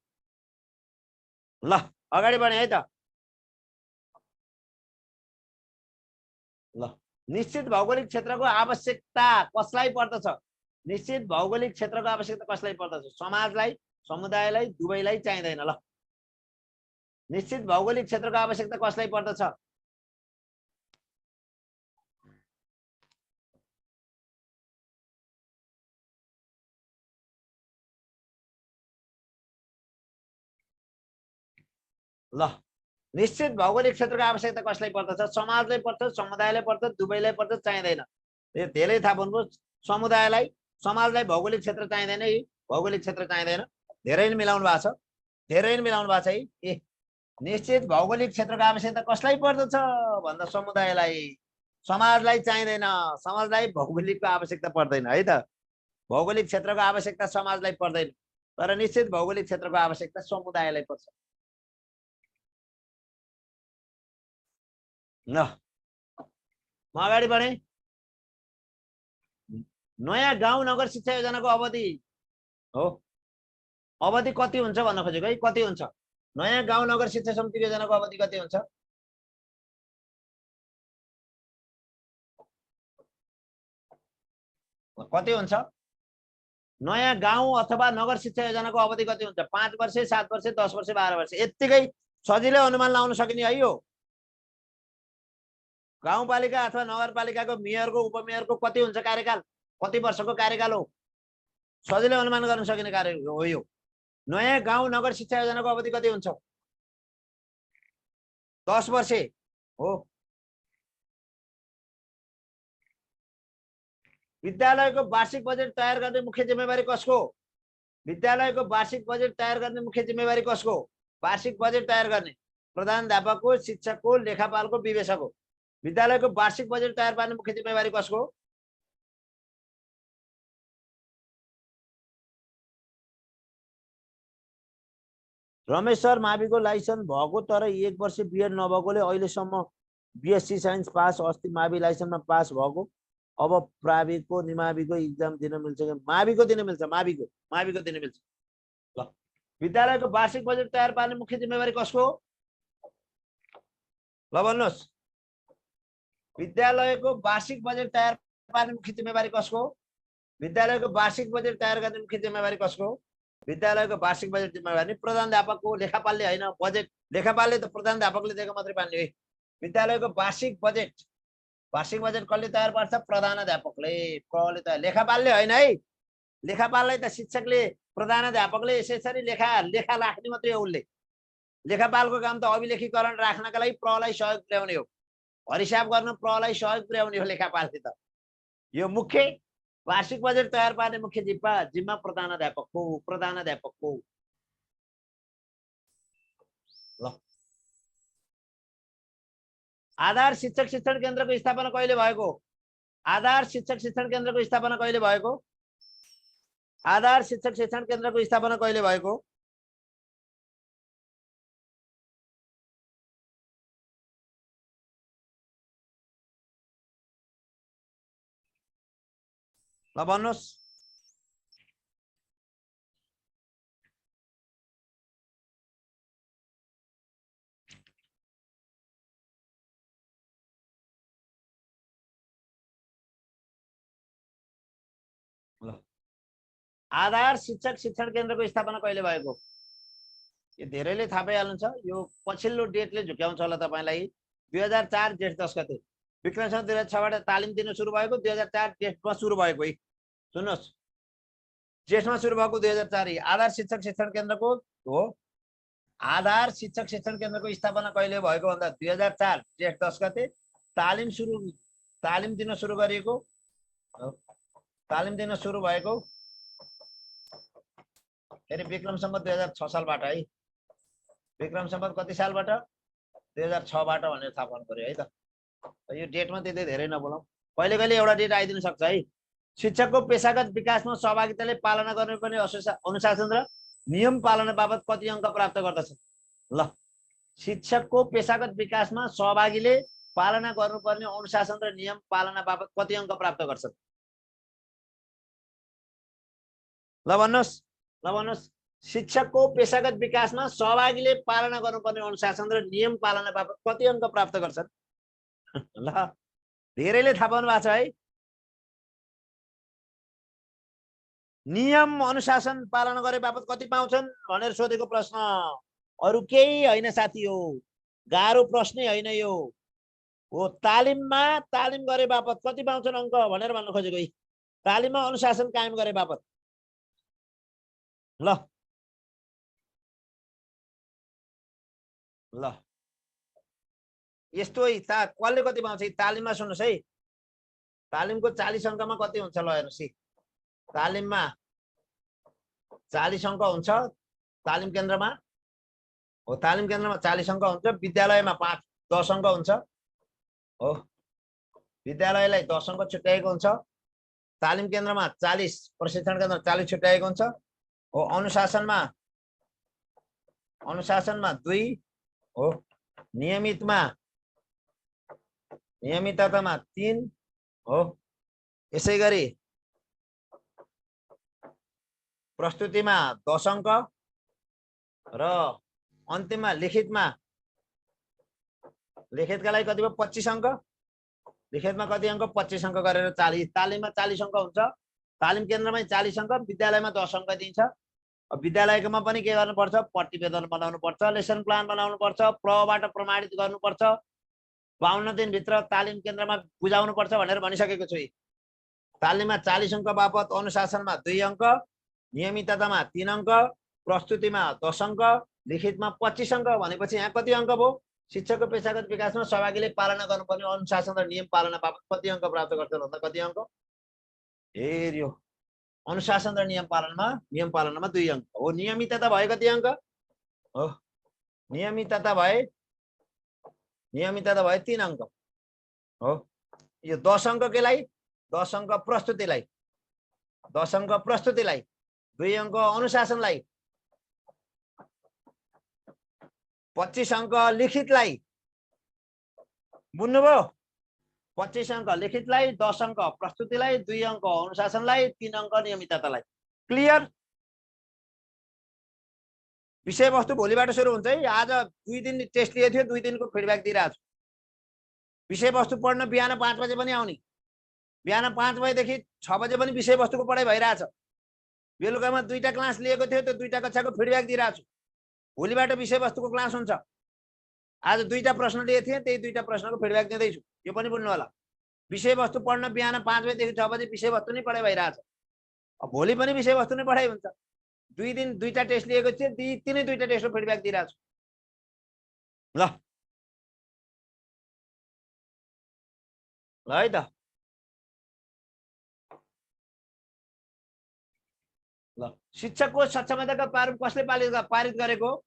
ल अगाडि बढे है त। ल निश्चित भौगोलिक क्षेत्रको आवश्यकता कसलाई पर्दछ? निश्चित भौगोलिक क्षेत्रको आवश्यकता कसलाई पर्दछ? समाजलाई, समुदायलाई, दुवैलाई चाहिँदैन। ल निश्चित भौगोलिक क्षेत्रको आवश्यकता कसलाई पर्दछ? ल निश्चित भौगोलिक क्षेत्रको आवश्यकता कसलाई पर्दछ? समाजलाई पर्छ, समुदायलाई पर्छ, दुवैलाई पर्छ, चाहिँदैन। धेरै थाहा भन्नु। समुदायलाई, समाजलाई भौगोलिक क्षेत्र चाहिँदैन है, भौगोलिक क्षेत्र चाहिँदैन। धेरै नै मिलाउनु भएको छ, धेरै नै मिलाउनु भएको छ है। ए निश्चित भौगोलिक क्षेत्रको आवश्यकता कसलाई पर्दछ भन्दा समुदायलाई, समाजलाई चाहिँदैन, समाजलाई भौगोलिकको आवश्यकता पर्दैन है त। भौगोलिक क्षेत्रको आवश्यकता समाजलाई पर्दैन, तर निश्चित भौगोलिक क्षेत्रको आवश्यकता समुदायलाई पर्छ। ल म अगाडि बढे। नयाँ गाउँ नगर शिक्षा योजनाको अवधि हो, अवधि कति हुन्छ भन्न खोजेको है, कति हुन्छ? नयाँ गाउँ नगर शिक्षा समिति योजनाको अवधि कति हुन्छ? कति हुन्छ? नयाँ गाउँ अथवा नगर शिक्षा योजनाको अवधि कति हुन्छ? 5 वर्ष, 7 वर्ष, 10 वर्ष, 12 वर्ष। यत्तिकै सजिलै अनुमान लाउन सकिने है यो। गाउँपालिका अथवा नगरपालिकाको मेयरको, उपमेयरको कति हुन्छ कार्यकाल? कति वर्षको कार्यकाल हो? सजिलै अनुमान गर्न सकिने कार्य हो यो। नयाँ गाउँ नगर शिक्षा योजनाको अवधि कति हुन्छ? 10 वर्ष हो। विद्यालयको वार्षिक बजेट तयार गर्ने मुख्य जिम्मेवारी कसको? विद्यालयको वार्षिक बजेट तयार गर्ने मुख्य जिम्मेवारी कसको? वार्षिक बजेट तयार गर्ने प्रधानाध्यापकको, शिक्षकको, लेखापालको, विवेचकको। विद्यालयको वार्षिक बजेट तयार पार्ने मुख्य जिम्मेवारी कसको? रमेश सर माविको लाइसेन्स भएको तर 1 वर्ष बिएड नभएकोले अहिलेसम्म बीएससी साइन्स पास, अस्ति मावि लाइसेन्समा पास भएको, अब प्राविको निमाविको इक्जाम दिन मिल्छ कि? माविको दिन मिल्छ, माविको दिन मिल्छ। ल विद्यालयको वार्षिक बजेट तयार पार्ने मुख्य जिम्मेवारी कसको? ल भन्नुहोस्, विद्यालयको वार्षिक बजेट तयार पार्ने मुख्य जिम्मेवारी कसको? विद्यालयको वार्षिक बजेट तयार गर्ने मुख्य जिम्मेवारी कसको? विद्यालयको वार्षिक बजेट जिम्मेवारी प्रधानाध्यापकको, लेखापालले होइन। बजेट लेखापालले त प्रधानाध्यापकले दिएको मात्रै पार्ने है। विद्यालयको वार्षिक बजेट कसले तयार पार्छ? प्रधानाध्यापकले। प्रले तयार, लेखापालले होइन है। लेखापाललाई त शिक्षकले, प्रधानाध्यापकले यसरी लेखा राख्ने मात्रै हो। उसले लेखापालको काम त अभिलेखीकरण राख्नका लागि प्रलाई सहयोग पुर्याउने हो, हिसाब गर्न प्रलाई सहयोग पुर्याउने हो लेखापालले त। यो मुख्य वार्षिक बजेट तयार पार्ने मुख्य जिम्मा प्रधानाध्यापकको। ल आधार शिक्षक शिक्षण केन्द्रको स्थापना कहिले भएको? आधार शिक्षक शिक्षण केन्द्रको स्थापना कहिले भएको? आधार शिक्षक शिक्षण केन्द्रको स्थापना कहिले भएको? ल भन्नुहोस्। आधार शिक्षक शिक्षण केन्द्रको स्थापना कहिले भएको? यो धेरैले थाहा पाइहाल्नुहुन्छ। यो पछिल्लो डेटले झुक्याउँछ होला तपाईलाई। 2004 जेठ 10 गते विक्रम सन 2006बाट तालिम दिन सुरु भएको, 2004 जेठमा सुरु भएको है। सुन्नुहोस्, जेठमा सुरु भएको 2004। आधार शिक्षक शिक्षण केन्द्रको हो। आधार शिक्षक शिक्षण केन्द्रको स्थापना कहिले भएको भन्दा 2004 जेठ 10 गते तालिम दिन सुरु गरिएको, तालिम दिन सुरु भएको फेरि विक्रम सम्वत 2006 सालबाट है। विक्रम सम्वत कति सालबाट? 2006 बाट भनेर थाहा पाउनु पर्यो है त। यो डेटमा त्यति धेरै नबोलाऊ, कहिले कहिले एउटा डेट आइदिन सक्छ है। शिक्षकको पेशागत विकासमा सहभागिताले पालना गर्नुपर्ने अनुशासन र नियम पालना बाबत कति अङ्क प्राप्त गर्दछ? ल, शिक्षकको पेशागत विकासमा सहभागीले पालना गर्नुपर्ने अनुशासन र नियम पालना बाबत कति अङ्क प्राप्त गर्छन्? ल भन्नुहोस्, ल भन्नुहोस्। शिक्षकको पेशागत विकासमा सहभागीले पालना गर्नुपर्ने अनुशासन र नियम पालना बाबत कति अङ्क प्राप्त गर्छन्? ल, धेरैले थाहा पाउनु भएको छ है। नियम अनुशासन पालना गरे बापत कति पाउँछन् भनेर सोधेको प्रश्न, अरु केही होइन साथी हो, गाह्रो प्रश्नै होइन यो हो। तालिममा तालिम गरे बापत कति पाउँछन् अङ्क भनेर भन्न खोजेको है। तालिममा अनुशासन कायम गरे बापत। ल ल, यस्तो है कसले कति पाउँछ तालिममा? सुन्नुहोस् है, तालिमको 40 अङ्कमा कति हुन्छ ल हेर्नुहोस् है। तालिममा 40 अङ्क हुन्छ तालिम केन्द्रमा हो, तालिम केन्द्रमा 40 अङ्क हुन्छ, विद्यालयमा 10 अङ्क हुन्छ हो, विद्यालयलाई 10 अङ्क छुट्याएको हुन्छ, तालिम केन्द्रमा 40, प्रशिक्षण केन्द्रमा 40 छुट्याएको हुन्छ हो। अनुशासनमा 2 हो, नियमिततामा 3 हो। यसै गरी प्रस्तुतिमा 10 अङ्क र अन्तिममा लिखितका लागि कति भयो? 25 अङ्क। लिखितमा कति अङ्क? 25 अङ्क गरेर 40। तालिममा 40 अङ्क हुन्छ, तालिम केन्द्रमै 40 अङ्क, विद्यालयमा 10 अङ्क दिन्छ। विद्यालयमा पनि के गर्नुपर्छ? प्रतिवेदन बनाउनु पर्छ, लेसन प्लान बनाउनु पर्छ, प्रबाट प्रमाणित गर्नुपर्छ, 52 दिनभित्र तालिम केन्द्रमा बुझाउनु पर्छ भनेर भनिसकेको छु। तालिममा 40 अङ्क बापत अनुशासनमा 2 अङ्क, नियमिततामा 3 अङ्क, प्रस्तुतिमा 10 अङ्क, लिखितमा 25 अङ्क भनेपछि यहाँ कति अङ्क भयो? शिक्षकको पेशागत विकासमा सहभागीले पालना गर्नुपर्ने अनुशासन र नियम पालना बापत कति अङ्क प्राप्त गर्छन् भन्दा कति अङ्क? हेर्यो, अनुशासन र नियम पालनामा 2 अङ्क हो। नियमितता भयो कति अङ्क हो? नियमितता भए 3 अङ्क हो। यो 10 अङ्क केलाई? 10 अङ्क प्रस्तुतिलाई, 10 अङ्क प्रस्तुतिलाई, 2 अङ्क अनुशासनलाई, 25 अङ्क लिखितलाई। बुझ्नुभयो? 25 अङ्क लिखितलाई, 10 अङ्क प्रस्तुतिलाई, 2 अङ्क अनुशासनलाई, 3 अङ्क नियमिततालाई। क्लियर? विषयवस्तु भोलिबाट सुरु हुन्छ है। आज 2 दिन टेस्ट लिएको थियो, 2 दिनको फिडब्याक दिइरहेको छु। विषयवस्तु पढ्न बिहान 5 बजे पनि आउने, बिहान 5 बजेदेखि 6 बजे पनि विषयवस्तुको पढाइ भइरहेछ। बेलुकामा 2टा क्लास लिएको थियो, त्यो 2टा कक्षाको फिडब्याक दिइरहेको छु। भोलिबाट विषयवस्तुको क्लास हुन्छ। आज 2टा प्रश्न लिएको थिएँ, त्यही 2टा प्रश्नको फिडब्याक दिँदैछु, यो पनि बुझ्नु होला। विषयवस्तु पढ्न बिहान 5 बजेदेखि 6 बजे विषयवस्तु नै पढाइ भइरहेछ। भोलि पनि विषयवस्तु नै पढाइ हुन्छ। 2 दिन 2टा टेस्ट लिएको थिएँ, तिनै 2टा टेस्टको फिडब्याक दिइरहेको छु। ल है त। ल, शिक्षकको सक्षमताका प्रारूप कसले पारित गरेको?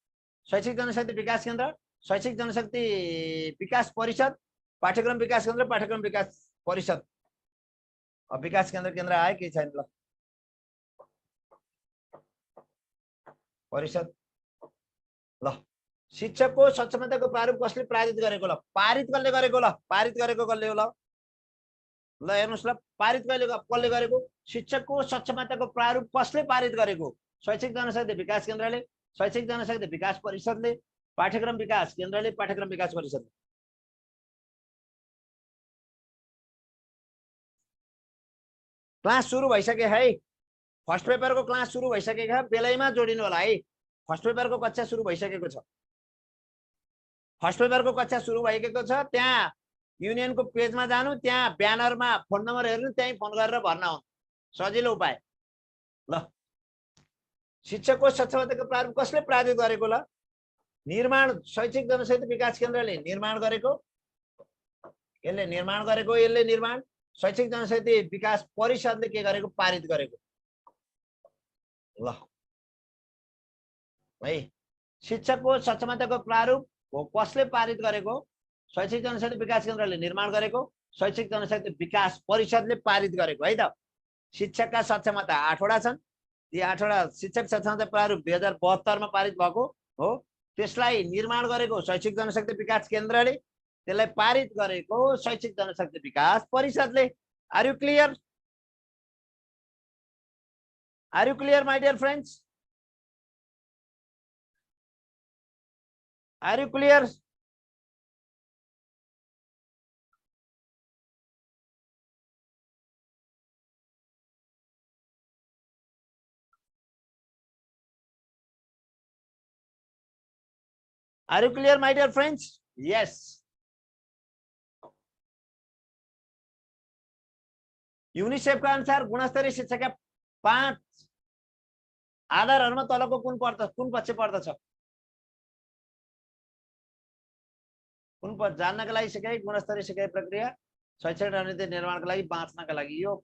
शैक्षिक जनशक्ति विकास केन्द्र, शैक्षिक जनशक्ति विकास परिषद, पाठ्यक्रम विकास केन्द्र, पाठ्यक्रम विकास परिषद। विकास केन्द्र आयो के छैन? ल, परिषद। ल, शिक्षकको सक्षमताको प्रारूप कसले पारित गरेको? ल, पारित कसले गरेको? ल, पारित गरेको कसले हो? ल हेर्नुहोस्, ल पारित कसले गरेको? शिक्षकको सक्षमताको प्रारूप कसले पारित गरेको? शैक्षिक जनशक्ति विकास केन्द्रले, शैक्षिक जनशक्ति विकास परिषदले, पाठ्यक्रम विकास केन्द्रले, पाठ्यक्रम विकास परिषदले। क्लास सुरु भइसक्यो है। फर्स्ट पेपरको क्लास सुरु भइसकेको छ, बेलैमा जोडिनु होला है। फर्स्ट पेपरको कक्षा सुरु भइसकेको छ। फर्स्ट पेपरको कक्षा सुरु भइसकेको छ। त्यहाँ युनियनको पेजमा जानु, त्यहाँ ब्यानरमा फोन नम्बर हेर्नु, त्यही फोन गरेर भर्ना आउनु, सजिलो उपाय। ल, शिक्षकको सक्षमताको प्रारूप कसले पारित गरेको? ल, निर्माण शैक्षिक जनशक्ति विकास केन्द्रले निर्माण गरेको, यसले निर्माण गरेको, यसले निर्माण शैक्षिक जनशक्ति विकास परिषदले के गरेको? पारित गरेको। ल है, शिक्षकको सक्षमताको प्रारूप हो कसले पारित गरेको शैक्षिक जनशक्ति विकास केन्द्रले निर्माण गरेको शैक्षिक जनशक्ति विकास परिषदले पारित गरेको है त शिक्षकका सक्षमता 8 वटा छन् ती 8 वटा शिक्षक सक्षमता प्रारूप 2072 मा पारित भएको हो त्यसलाई निर्माण गरेको शैक्षिक जनशक्ति विकास केन्द्रले त्यसलाई पारित गरेको शैक्षिक जनशक्ति विकास परिषदले are you clear my dear friends are you clear Are you clear, my dear friends? Yes. UNICEF का अनुसार गुणस्तरीय शिक्षाका 5 आधारहरुमा तलको कुन पक्ष पर्दछ कुन पक्ष जान्नका लागि सिकाइ गुणस्तरीय सिकाइ प्रक्रिया शैक्षिक रणनीति निर्माणका लागि बाँच्नका लागि यो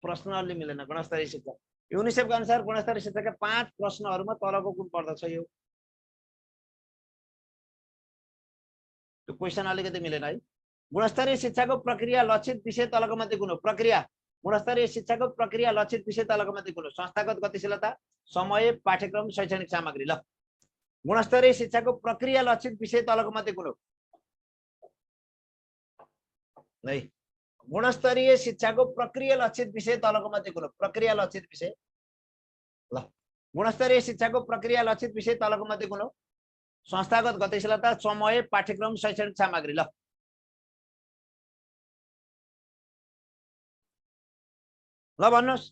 प्रश्नहरुले मिलेन गुणस्तरीय शिक्षा यूनिसेफ का अनुसार गुणस्तरीय शिक्षाका 5 प्रश्नहरुमा तलको कुन पर्दछ यो त्यो क्वेशन अलिकति मिलेन है गुणस्तरीय शिक्षाको प्रक्रिया लक्षित विषय तलको मध्ये कुन हो प्रक्रिया गुणस्तरीय शिक्षाको प्रक्रिया लक्षित विषय तलको मध्ये कुन हो संस्थागत गतिशीलता समय पाठ्यक्रम शैक्षणिक सामग्री ल गुणस्तरीय शिक्षाको प्रक्रिया लक्षित विषय तलको मध्ये कुन हो नै गुणस्तरीय शिक्षाको प्रक्रिया लक्षित विषय तलको मध्ये कुन हो प्रक्रिया लक्षित विषय ल गुणस्तरीय शिक्षाको प्रक्रिया लक्षित विषय तलको मध्ये कुन हो संस्थागत गतिशीलता समय पाठ्यक्रम शैक्षणिक सामग्री ल भन्नुस्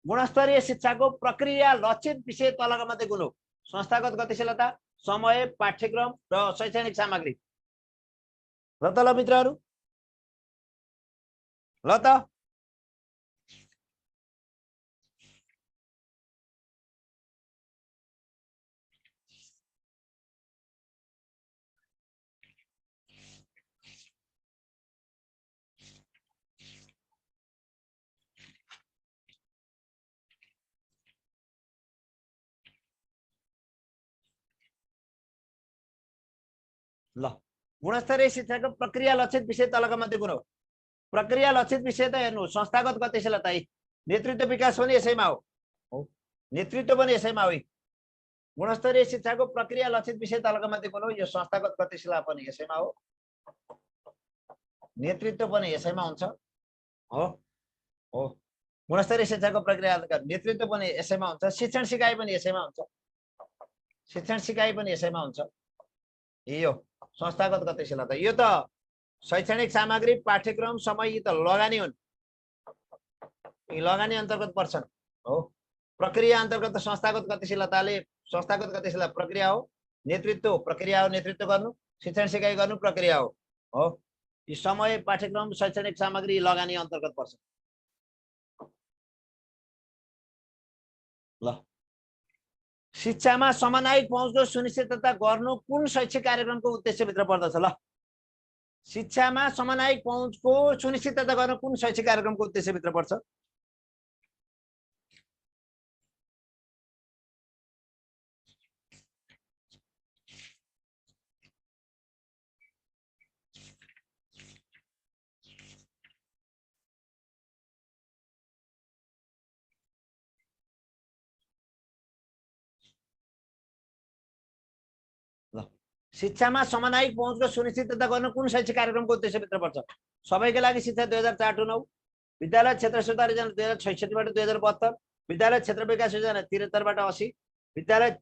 गुणस्तरीय शिक्षाको प्रक्रिया लक्षित विषय तलका मध्ये कुन हो संस्थागत गतिशीलता समय पाठ्यक्रम र शैक्षणिक सामग्री ल त ल मित्रहरु ल त ल गुणस्तरीय शिक्षाको प्रक्रिया लक्षित विषय तलका मध्ये कुन हो प्रक्रिया लक्षित विषय त हेर्नु संस्थागत गतिशीलता है नेतृत्व विकास पनि यसैमा हो नेतृत्व पनि यसैमा हो गुणस्तरीय शिक्षाको प्रक्रिया लक्षित विषय तलका मध्ये कुन हो यो संस्थागत गतिशीलता पनि यसैमा हो नेतृत्व पनि यसैमा हुन्छ हो हो गुणस्तरीय शिक्षाको प्रक्रिया नेतृत्व पनि यसैमा हुन्छ शिक्षण सिकाइ पनि यसैमा हुन्छ शिक्षण सिकाइ पनि यसैमा हुन्छ यो संस्थागत गतिशीलता यो त शैक्षणिक सामग्री पाठ्यक्रम समय यी त लगानी हुन् यी लगानी अन्तर्गत पर्छन् हो प्रक्रिया अन्तर्गत संस्थागत गतिशीलता प्रक्रिया हो नेतृत्व प्रक्रिया हो नेतृत्व गर्नु शिक्षण सिकाइ गर्नु प्रक्रिया हो यी समय पाठ्यक्रम शैक्षणिक सामग्री लगानी अन्तर्गत पर्छ ल शिक्षामा समन्वयिक पहुँचको सुनिश्चितता गर्नु कुन शैक्षिक कार्यक्रमको उद्देश्यभित्र पर्दछ ल शिक्षामा समन्वयिक पहुँचको सुनिश्चितता गर्नु कुन शैक्षिक कार्यक्रमको उद्देश्यभित्र पर्छ शिक्षामा समन्वयिक पहुँचको सुनिश्चितता गर्न कुन शैक्षिक कार्यक्रमको उद्देश्यभित्र पर्छ सबैका लागि शिक्षा 2004-09 विद्यालय क्षेत्र सुधार योजना 2066 बाट 2072 विद्यालय क्षेत्र विकास योजना 73 बाट 80 विद्यालय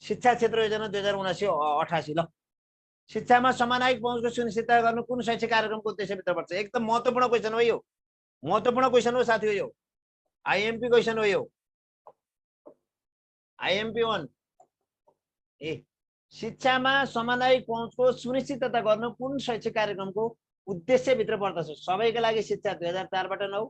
शिक्षा क्षेत्र योजना 2079-88 ल शिक्षामा समन्वयिक पहुँचको सुनिश्चितता गर्न कुन शैक्षिक कार्यक्रमको उद्देश्यभित्र पर्छ एकदम महत्त्वपूर्ण क्वेशन हो यो महत्त्वपूर्ण क्वेशन हो साथीहरु यो आईएमपी क्वेशन हो यो आईएमपी 1 ए शिक्षामा समन्वयिक पहुँचको सुनिश्चितता गर्न कुन शैक्षिक कार्यक्रमको उद्देश्यभित्र पर्दछ सबैका लागि शिक्षा 2004 बाट 9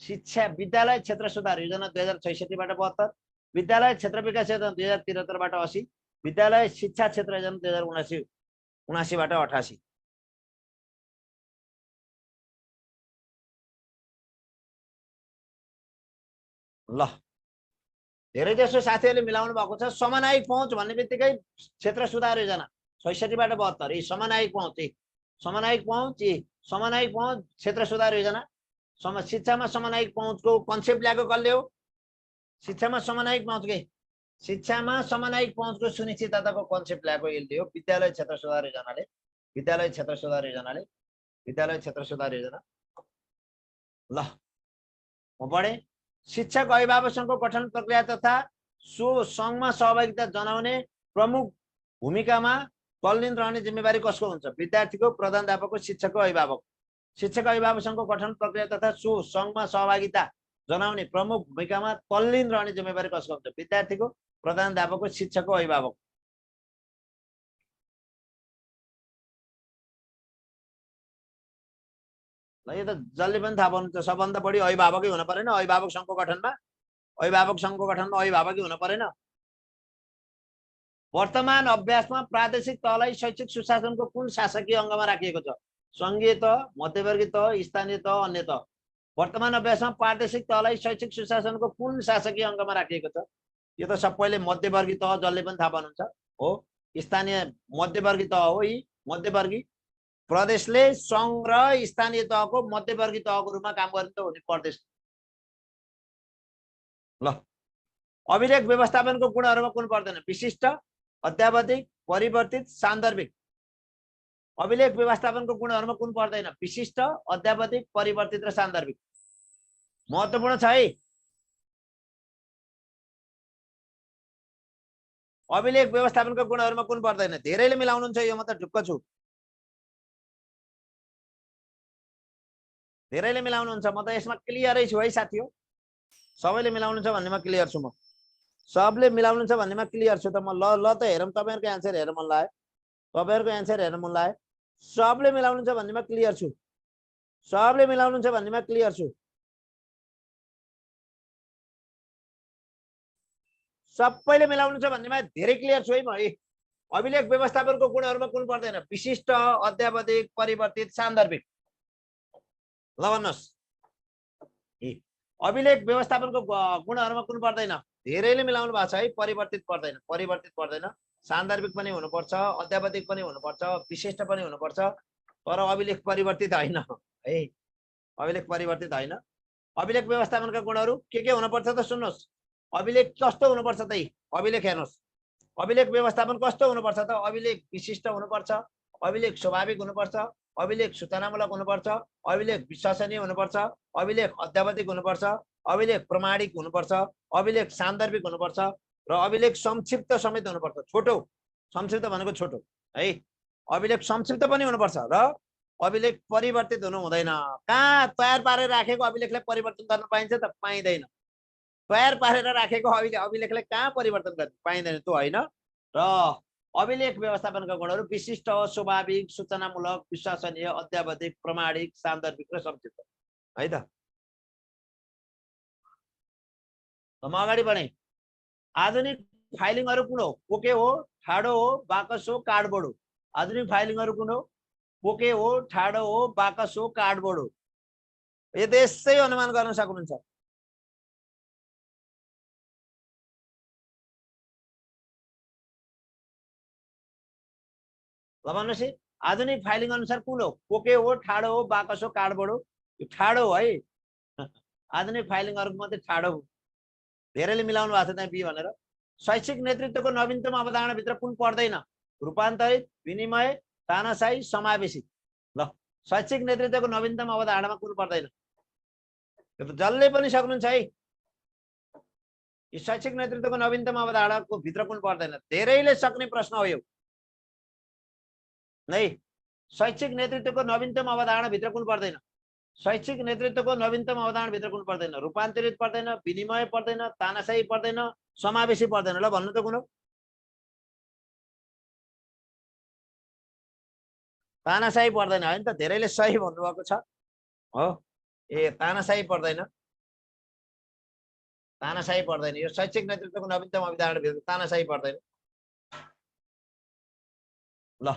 शिक्षा विद्यालय क्षेत्र सुधार योजना 2066 बाट 72 विद्यालय क्षेत्र विकास योजना 2073 बाट 80 विद्यालय शिक्षा क्षेत्र योजना 2079 बाट 88 ल धेरै जसो साथीहरुले मिलाउनु भएको छ समन्वयिक पहुँच भन्ने बित्तिकै क्षेत्र सुधार योजना 66 बाट 72 यी समन्वयिक पहुँच समन्वयिक पहुँच समन्वयिक पहुँच क्षेत्र सुधार योजना शिक्षामा समन्वयिक पहुँचको कन्सेप्ट ल्याएको कसले हो शिक्षामा समन्वयिक पहुँच के शिक्षामा समन्वयिक पहुँचको सुनिश्चितताको कन्सेप्ट ल्याएको यसले हो विद्यालय क्षेत्र सुधार योजनाले विद्यालय क्षेत्र सुधार योजनाले विद्यालय क्षेत्र सुधार योजना ल म पढे शिक्षक अभिभावक संघको गठन प्रक्रिया तथा सो संघमा सहभागिता जनाउने प्रमुख भूमिकामा तल्लीन रहने जिम्मेवारी कसको हुन्छ विद्यार्थीको प्रधानाध्यापकको शिक्षकको अभिभावक शिक्षक अभिभावक संघको गठन प्रक्रिया तथा सो संघमा सहभागिता जनाउने प्रमुख भूमिकामा तल्लीन रहने जिम्मेवारी कसको हुन्छ विद्यार्थीको प्रधानाध्यापकको शिक्षकको अभिभावक यो त जसले पनि थाहा पाउनुहुन्छ सबभन्दा बढी अभिभावकै हुन परेन अभिभावक संघको गठनमा अभिभावकै हुन परेन वर्तमान अभ्यासमा प्रादेशिक तहलाई शैक्षिक सुशासनको कुन शासकीय अङ्गमा राखिएको छ संघीय तह मध्यवर्गीय तह स्थानीय तह अन्य तह वर्तमान अभ्यासमा प्रादेशिक तहलाई शैक्षिक सुशासनको कुन शासकीय अङ्गमा राखिएको छ यो त सबैले मध्यवर्गीय तह जसले पनि थाहा पाउनुहुन्छ हो स्थानीय मध्यवर्गीय तह हो यी मध्यवर्गीय प्रदेशले संघ र स्थानीय तहको मध्यवर्गीय तहको रूपमा काम गर्ने त हुने प्रदेश ल अभिलेख व्यवस्थापनको गुणहरुमा कुन पर्दैन विशिष्ट अत्यावधिक परिवर्तित सान्दर्भिक अभिलेख व्यवस्थापनको गुणहरुमा कुन पर्दैन विशिष्ट अत्यावधिक परिवर्तित र सान्दर्भिक महत्त्वपूर्ण छ है अभिलेख व्यवस्थापनको गुणहरुमा कुन पर्दैन धेरैले मिलाउनुहुन्छ यो म त ढुक्क छु धेरैले मिलाउनुहुन्छ म त यसमा क्लियरै छु है साथी हो सबैले मिलाउनुहुन्छ भन्नेमा क्लियर छु म सबले मिलाउनुहुन्छ भन्नेमा क्लियर छु त म ल त हेरौँ तपाईहरुको आन्सर हेरेर मन लाग्यो तपाईहरुको आन्सर हेरेर मन लाग्यो सबले मिलाउनुहुन्छ भन्नेमा क्लियर छु सबले मिलाउनुहुन्छ भन्नेमा क्लियर छु सबैले मिलाउनुहुन्छ भन्नेमा धेरै क्लियर छु है म अभिलेख व्यवस्थापनको गुणहरुमा कुन पर्दैन विशिष्ट अत्यावधिक परिवर्तित सान्दर्भिक ल भन्नुस् अभिलेख व्यवस्थापनको गुणहरुमा कुन पर्दैन धेरैले मिलाउनु भएको छ है परिवर्तित पर्दैन सान्दर्भिक पनि हुनुपर्छ अत्यावधिक पनि हुनुपर्छ विशिष्ट पनि हुनुपर्छ तर अभिलेख परिवर्तित हैन है अभिलेख परिवर्तित हैन अभिलेख व्यवस्थापनका गुणहरु के हुनुपर्छ त सुन्नुस् अभिलेख कस्तो हुनुपर्छ त अभिलेख हेर्नुस् अभिलेख व्यवस्थापन कस्तो हुनुपर्छ त अभिलेख विशिष्ट हुनुपर्छ अभिलेख स्वाभाविक हुनुपर्छ अभिलेख सूचनामूलक हुनुपर्छ अभिलेख विश्वसनीय हुनुपर्छ अभिलेख अत्यावधिक हुनुपर्छ अभिलेख प्रमाणिक हुनुपर्छ अभिलेख सान्दर्भिक हुनुपर्छ र अभिलेख संक्षिप्त समेत हुनुपर्छ छोटो संक्षिप्त भनेको छोटो है अभिलेख संक्षिप्त पनि हुनुपर्छ र अभिलेख परिवर्तित हुनु हुँदैन कहाँ तयार पारेर राखेको अभिलेखलाई परिवर्तन गर्न पाइन्छ त पाइदैन तयार पारेर राखेको अभिलेखलाई कहाँ परिवर्तन गर्न पाइदैन त्यो हैन र अभिलेख व्यवस्थापनका गुणहरु विशिष्ट स्वाभाविक सूचनामूलक विश्वसनीय अत्यावधिक प्रमाणिक सान्दर्भिक र संक्षिप्त है त म अगाडि बढे आधुनिक फाइलिङहरु कुन हो पोके हो ठाडो हो बाकस हो कार्डबोर्ड हो आधुनिक फाइलिङहरु कुन हो पोके हो ठाडो हो बाकस हो कार्डबोर्ड हो यो त्यसै अनुमान गर्न सक्नुहुन्छ ल भन्नुस् आधुनिक फाइलिङ अनुसार कुन हो पोके हो ठाडो हो बाकस हो कार्डबोर्ड हो यो ठाडो हो है आधुनिक फाइलिङहरुको मध्ये ठाडो हो धेरैले मिलाउनु भएको छ त्यहाँ बी भनेर शैक्षिक नेतृत्वको नवीनतम अवधारणा भित्र कुन पर्दैन रूपान्तरित विनिमय तानाशाही समावेशी ल शैक्षिक नेतृत्वको नवीनतम अवधारणामा कुन पर्दैन यो त जसले पनि सक्नुहुन्छ है यो शैक्षिक नेतृत्वको नवीनतम अवधारणाको भित्र कुन पर्दैन धेरैले सक्ने प्रश्न हो यो नै शैक्षिक नेतृत्वको नवीनतम अवधारणा भित्र कुन पर्दैन शैक्षिक नेतृत्वको नवीनतम अवधारणा भित्र कुन पर्दैन रूपान्तरित पर्दैन विनिमय पर्दैन तानाशाही पर्दैन समावेशी पर्दैन ल भन्नु त कुन हो तानाशाही पर्दैन हैन त धेरैले सही भन्नुभएको छ हो ए तानाशाही पर्दैन यो शैक्षिक नेतृत्वको नवीनतम अवधारणा भित्र तानाशाही पर्दैन ल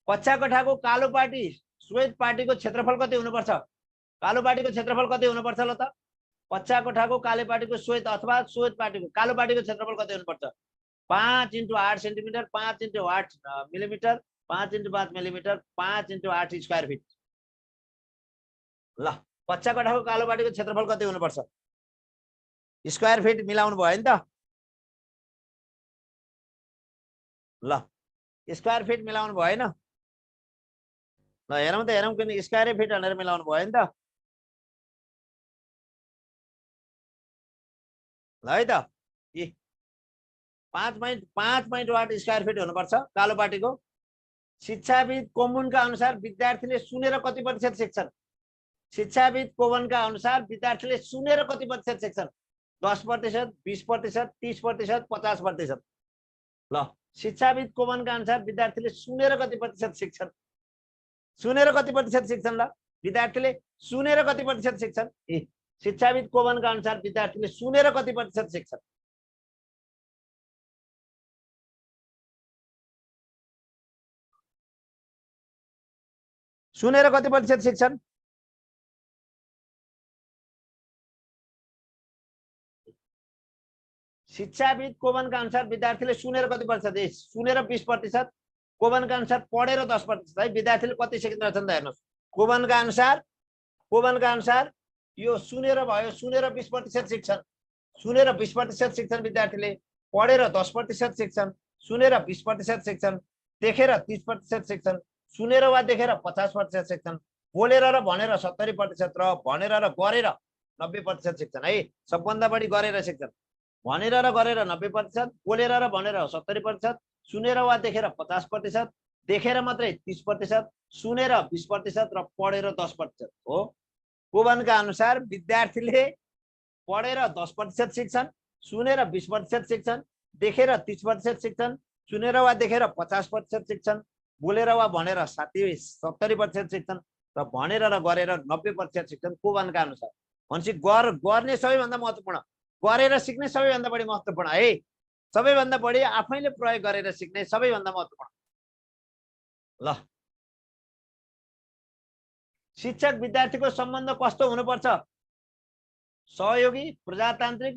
कक्षा कोठाको कालो पार्टी श्वेत पार्टीको क्षेत्रफल कति हुनुपर्छ कालो पार्टीको क्षेत्रफल कति हुनुपर्छ ल त कक्षा कोठाको कालो पार्टीको श्वेत अथवा श्वेत पार्टीको कालो पार्टीको क्षेत्रफल कति हुनुपर्छ 5 × 8 centimetre 5 × 8 millimetre 5 × 5 millimetre 5 × 8 square feet. ल कच्चा कठाको कालो बाटीको क्षेत्रफल कति हुनुपर्छ? स्क्वायर फिट मिलाउनु भयो नि त। ल स्क्वायर फिट मिलाउनु भएन। ल हेरौँ त हेरौँ किन स्क्वायर फिट भनेर मिलाउनु भयो नि त। ल है त 5.8 स्क्वायर फिट हुनुपर्छ कालो बाटीको। शिक्षाविद कोमुनका अनुसार विद्यार्थीले सुनेर कति प्रतिशत सिक्छन्? शिक्षाविद कोमुनका अनुसार विद्यार्थीले सुनेर कति प्रतिशत सिक्छन्? 10%, 20%, 30%, 50%। ल शिक्षाविद कोमुनका अनुसार विद्यार्थीले सुनेर कति प्रतिशत सिक्छन्? सुनेर कति प्रतिशत सिक्छन्? ल विद्यार्थीले सुनेर कति प्रतिशत सिक्छन्? शिक्षाविद कोमुनका अनुसार विद्यार्थीले सुनेर कति प्रतिशत सिक्छन्? सुनेर कति प्रतिशत सिक्छन्? शिक्षाविद कोमुनका अनुसार विद्यार्थीले सुनेर कति प्रतिशत? सुनेर 20%, कोमुनका अनुसार पढेर 10%। है विद्यार्थीले कति सिक्न रहेछन् त हेर्नुस्। कोमुनका अनुसार यो सुनेर भयो, सुनेर 20% सिक्छन्, सुनेर 20% सिक्छन् विद्यार्थीले, पढेर 10% सिक्छन्, सुनेर 20% सिक्छन्, देखेर 30% सिक्छन्, सुनेर वा देखेर 50% सिक्छन्, बोलेर र भनेर 70% र भनेर र गरेर 90% सिक्छन्। है सबभन्दा बढी गरेर सिक्छन्। भनेर र गरेर 90%, बोलेर र भनेर 70%, सुनेर वा देखेर 50%, देखेर मात्रै 30%, सुनेर 20% र पढेर 10% हो। कोमुनका अनुसार विद्यार्थीले पढेर 10% सिक्छन्, सुनेर 20% सिक्छन्, देखेर 30% सिक्छन्, सुनेर वा देखेर 50% सिक्छन्, बोलेर वा भनेर 70% सिक्छन् र भनेर र गरेर 90% सिक्छन् कोमुनका अनुसार। भनेपछि गर्ने सबैभन्दा महत्त्वपूर्ण, गरेर सिक्ने सबैभन्दा बढी महत्त्वपूर्ण। है सबैभन्दा बढी आफैले प्रयोग गरेर सिक्ने सबैभन्दा महत्त्वपूर्ण। ल शिक्षक विद्यार्थीको सम्बन्ध कस्तो हुनुपर्छ? सहयोगी, प्रजातान्त्रिक,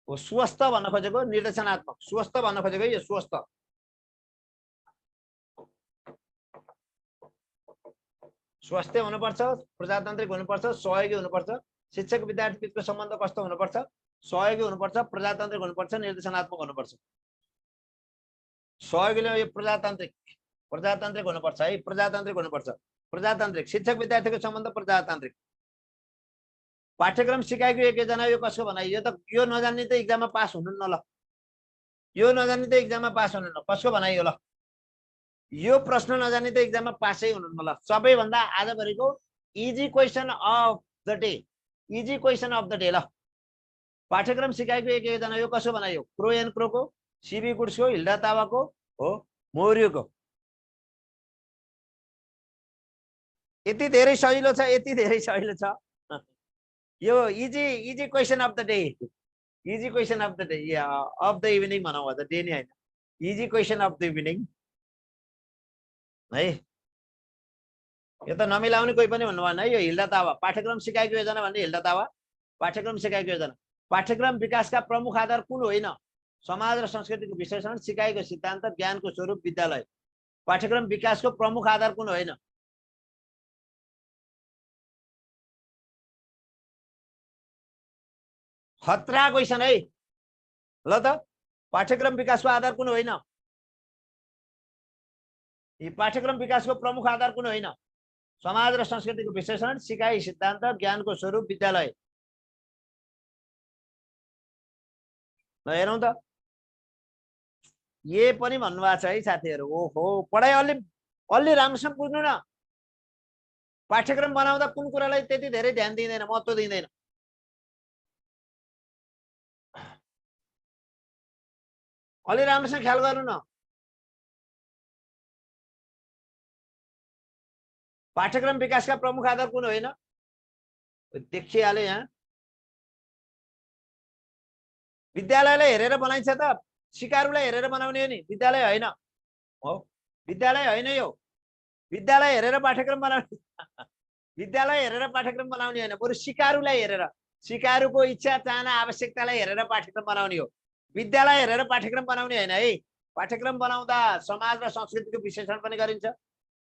स्वस्थ भन्न खोजेको, निर्देशनात्मक। स्वस्थ भन्न खोजेको यो स्वस्थ। स्वस्थ हुनुपर्छ, प्रजातान्त्रिक हुनुपर्छ, सहयोगी हुनुपर्छ। शिक्षक विद्यार्थी बीचको सम्बन्ध कस्तो हुनुपर्छ? सहयोगी हुनुपर्छ, प्रजातान्त्रिक हुनुपर्छ, निर्देशनात्मक हुनुपर्छ। सहयोगीले यो प्रजातान्त्रिक हुनुपर्छ। है प्रजातान्त्रिक हुनुपर्छ। प्रजातान्त्रिक शिक्षक विद्यार्थीको सम्बन्ध प्रजातान्त्रिक। पाठ्यक्रम सिकाइको एक योजना यो कसको भनाइ? यो त यो नजान्ने त एक्जाममा पास हुनुहुन्न। ल यो नजान्ने त एक्जाममा पास हुनुहुन्न। कसको भनाइ हो? ल यो प्रश्न नजान्ने त एक्जाममा पासै हुनुहुन्न। ल सबैभन्दा आजभरिको easy question of the day, easy question of the day. ल पाठ्यक्रम सिकाइको एक योजना यो कसको भनाइ हो? क्रो एन्ड क्रोको, सिबी गुड्सको, हिल्डा तावाको हो, मौर्यको। यति धेरै सजिलो छ, यति धेरै सजिलो छ। यो easy question of the day, easy question of the day, of the evening भनौँ, द डे नै होइन, easy question of the evening. है यो त नमिलाउने कोही पनि भन्नु भएन। है यो हिल्डा तावा पाठ्यक्रम सिकाइको योजना भन्ने हिल्डा तावा पाठ्यक्रम सिकाइको योजना। पाठ्यक्रम विकासका प्रमुख आधार कुन होइन? समाज र संस्कृतिको विश्लेषण, सिकाइको सिद्धान्त, ज्ञानको स्वरूप, विद्यालय। पाठ्यक्रम विकासको प्रमुख आधार कुन होइन? खतरा क्वेसन है। ल त पाठ्यक्रम विकासको आधार कुन होइन? यी पाठ्यक्रम विकासको प्रमुख आधार कुन होइन? समाज र संस्कृतिको विश्लेषण, सिकाइ सिद्धान्त, ज्ञानको स्वरूप, विद्यालय। ल हेरौँ त ये पनि भन्नुभएको छ है साथीहरू। ओहो पढाइ अलि राम्रोसँग बुझ्नु न। पाठ्यक्रम बनाउँदा कुन कुरालाई त्यति धेरै ध्यान दिँदैन, महत्त्व दिँदैन। अलि राम्रोसँग ख्याल गर्नु न। पाठ्यक्रम विकासका प्रमुख आधार कुन होइन? देखिहाल्यो यहाँ। विद्यालयलाई हेरेर बनाइन्छ त, सिकारुलाई हेरेर बनाउने हो नि, विद्यालय होइन हो। विद्यालय होइन यो, विद्यालय हेरेर पाठ्यक्रम बनाउने विद्यालय हेरेर पाठ्यक्रम बनाउने होइन, बरु सिकारुलाई हेरेर, सिकारुको इच्छा, चाहना, आवश्यकतालाई हेरेर पाठ्यक्रम बनाउने हो। विद्यालय हेरेर पाठ्यक्रम बनाउने हैन है। पाठ्यक्रम बनाउँदा समाज र संस्कृतिको विश्लेषण पनि गरिन्छ।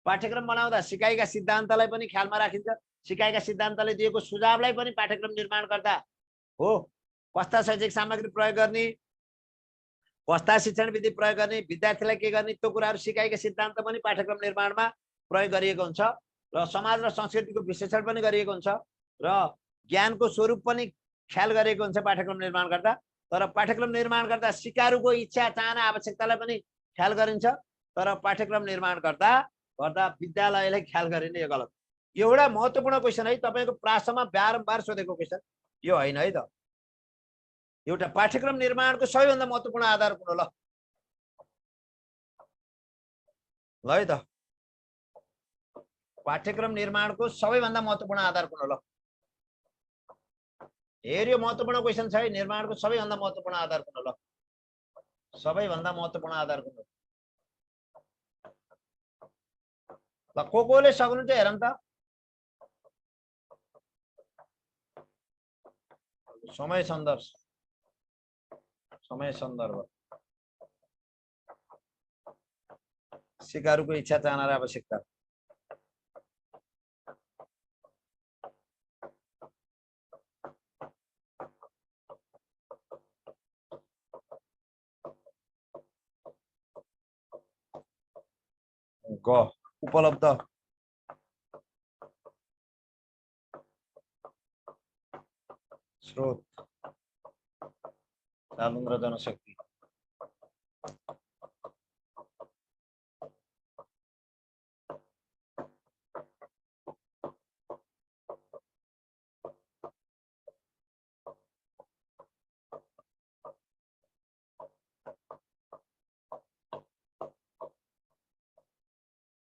पाठ्यक्रम बनाउँदा सिकाइका सिद्धान्तलाई पनि ख्यालमा राखिन्छ। सिकाइका सिद्धान्तले दिएको सुझावलाई पनि पाठ्यक्रम निर्माण गर्दा हो कस्ता शैक्षिक सामग्री प्रयोग गर्ने, कस्ता शिक्षण विधि प्रयोग गर्ने, विद्यार्थीलाई के गर्ने, त्यो कुराहरू सिकाइका सिद्धान्त पनि पाठ्यक्रम निर्माणमा प्रयोग गरिएको हुन्छ र समाज र संस्कृतिको विश्लेषण पनि गरिएको हुन्छ र ज्ञानको स्वरूप पनि ख्याल गरिएको हुन्छ पाठ्यक्रम निर्माण गर्दा। तर पाठ्यक्रम निर्माण गर्दा सिकारुको इच्छा चाहना आवश्यकतालाई पनि ख्याल गरिन्छ। तर पाठ्यक्रम निर्माण गर्दा विद्यालयलाई ख्याल गरिने यो गलत। एउटा महत्त्वपूर्ण क्वेशन है, तपाईको प्रासमा बारम्बार सोधेको क्वेशन यो हैन है त। एउटा पाठ्यक्रम निर्माणको सबैभन्दा महत्त्वपूर्ण आधार कुन हो ल है त। पाठ्यक्रम निर्माणको सबैभन्दा महत्त्वपूर्ण आधार कुन हो ल। हेर यो महत्त्वपूर्ण क्वेशन छ है, निर्माणको सबैभन्दा महत्त्वपूर्ण आधार कुन हो ल। सबैभन्दा महत्त्वपूर्ण आधार कुन हो ल। कोले सक्नुहुन्छ हेरौँ त। समय सन्दर्भ सिकारुको इच्छा चाहना र आवश्यकता। उपलब्ध स्रोत साधन र जनशक्ति।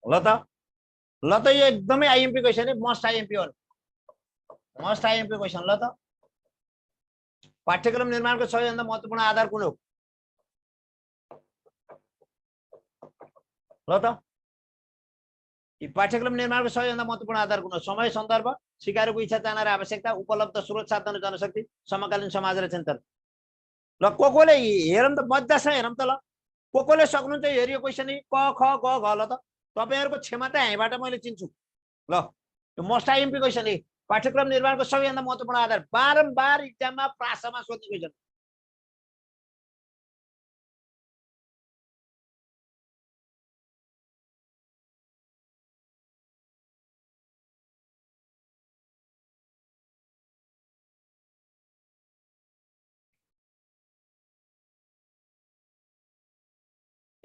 ल त यो एकदमै आइएमपी क्वेशन है, मस्ट आइएमपी हो, मस्ट आइएमपी क्वेशन। ल त पाठ्यक्रम निर्माणको सबैभन्दा महत्त्वपूर्ण आधार कुन हो ल त। यी पाठ्यक्रम निर्माणको सबैभन्दा महत्त्वपूर्ण आधार कुन हो। समय सन्दर्भ, सिकारुको इच्छा चाहना र आवश्यकता, उपलब्ध स्रोत साधन र जनशक्ति, समकालीन समाज र चिन्तन। ल कोले हेरौँ त, मजासँग हेरौँ त ल। कोले सक्नुहुन्छ हेरियो क्वेशन क ख ग घ। ल त तपाईहरुको क्षमता यहीँबाट मैले चिन्छु ल। यो मस्ट आइएमपी क्वेशन है, पाठ्यक्रम निर्माणको सबैभन्दा महत्त्वपूर्ण आधार। बारम्बार इक्जाममा प्रासमा सोध्ने क्वेशन।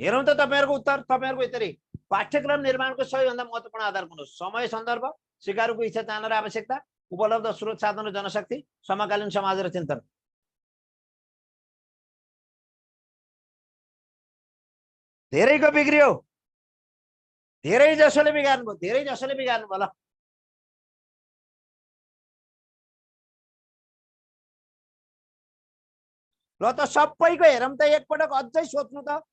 हेरौँ त तपाईहरुको उत्तर। तपाईहरुको उत्तर पाठ्यक्रम निर्माणको सबैभन्दा महत्त्वपूर्ण आधार कुन हो। समय सन्दर्भ, सिकारुको इच्छा चाहना र आवश्यकता, उपलब्ध स्रोत साधन र जनशक्ति, समकालीन समाज र चिन्तन। धेरैको बिग्रियो, धेरै जसोले बिगार्नु भयो, धेरै जसोले बिगार्नु भयो। ल त सबैको हेरौँ त, एकपटक अझै सोच्नु त।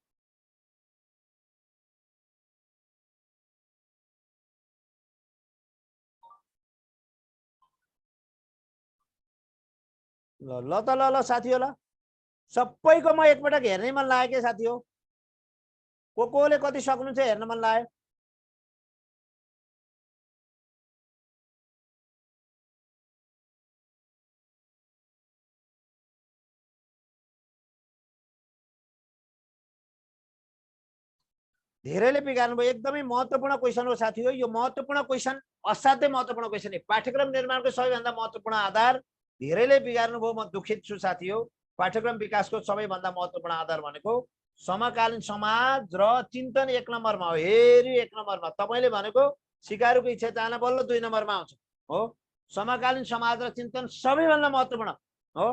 ल त ल साथी हो ल, सबैको म एकपटक हेर्नै मन लाग्यो के साथी हो। कोले कति सक्नुहुन्छ हेर्न मन लाग्यो। धेरैले बिगार्नु भयो। एकदमै महत्त्वपूर्ण क्वेशन हो साथी हो। यो महत्त्वपूर्ण क्वेशन असाध्यै महत्त्वपूर्ण क्वेशन है। पाठ्यक्रम निर्माणको सबैभन्दा महत्त्वपूर्ण आधार धेरैले बिगार्नु भयो। म दुखित छु साथी हो। पाठ्यक्रम विकासको सबैभन्दा महत्त्वपूर्ण आधार भनेको समकालीन समाज र चिन्तन एक नम्बरमा हो। हेरी एक नम्बरमा। तपाईले भनेको सिकारुको इच्छा चाहना बल्ल 2 नम्बरमा आउँछ हो। समकालीन समाज र चिन्तन सबैभन्दा महत्त्वपूर्ण हो।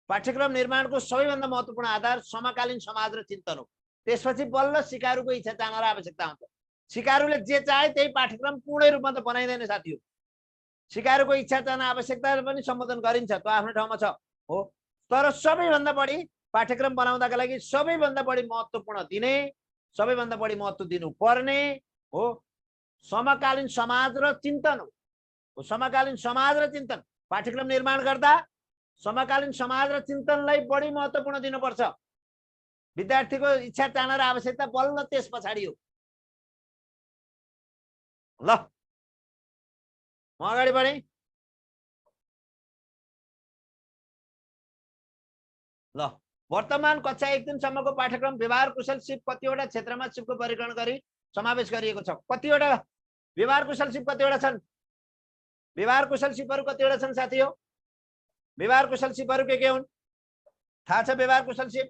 पाठ्यक्रम निर्माणको सबैभन्दा महत्त्वपूर्ण आधार समकालीन समाज र चिन्तन हो। त्यसपछि बल्ल सिकारुको इच्छा चाहना र आवश्यकता हुन्छ। सिकारुले जे चाहे त्यही पाठ्यक्रम पूर्ण रूपमा त बनाइदैन साथी हो। सिकारुको इच्छा चाहना आवश्यकताले पनि सम्बोधन गरिन्छ, त्यो आफ्नो ठाउँमा छ हो। तर सबैभन्दा बढी पाठ्यक्रम बनाउँदाका लागि सबैभन्दा बढी महत्त्वपूर्ण दिने, सबैभन्दा बढी महत्त्व दिनुपर्ने हो समकालीन समाज र चिन्तन हो। समकालीन समाज र चिन्तन पाठ्यक्रम निर्माण गर्दा समकालीन समाज र चिन्तनलाई बढी महत्त्वपूर्ण दिनुपर्छ। विद्यार्थीको इच्छा चाहना र आवश्यकता बल्ल त्यस पछाडि हो। ल म अगाडि बढेँ। ल वर्तमान कक्षा 1 दिनसम्मको पाठ्यक्रम व्यवहार कुशल सिप कतिवटा क्षेत्रमा सिपको वर्गीकरण गरी समावेश गरिएको छ। कतिवटा व्यवहार कुशल सिप कतिवटा छन्? व्यवहार कुशल सिपहरू कतिवटा छन् साथी हो? व्यवहार कुशल सिपहरू के हुन्? थाहा छ व्यवहार कुशल सिप?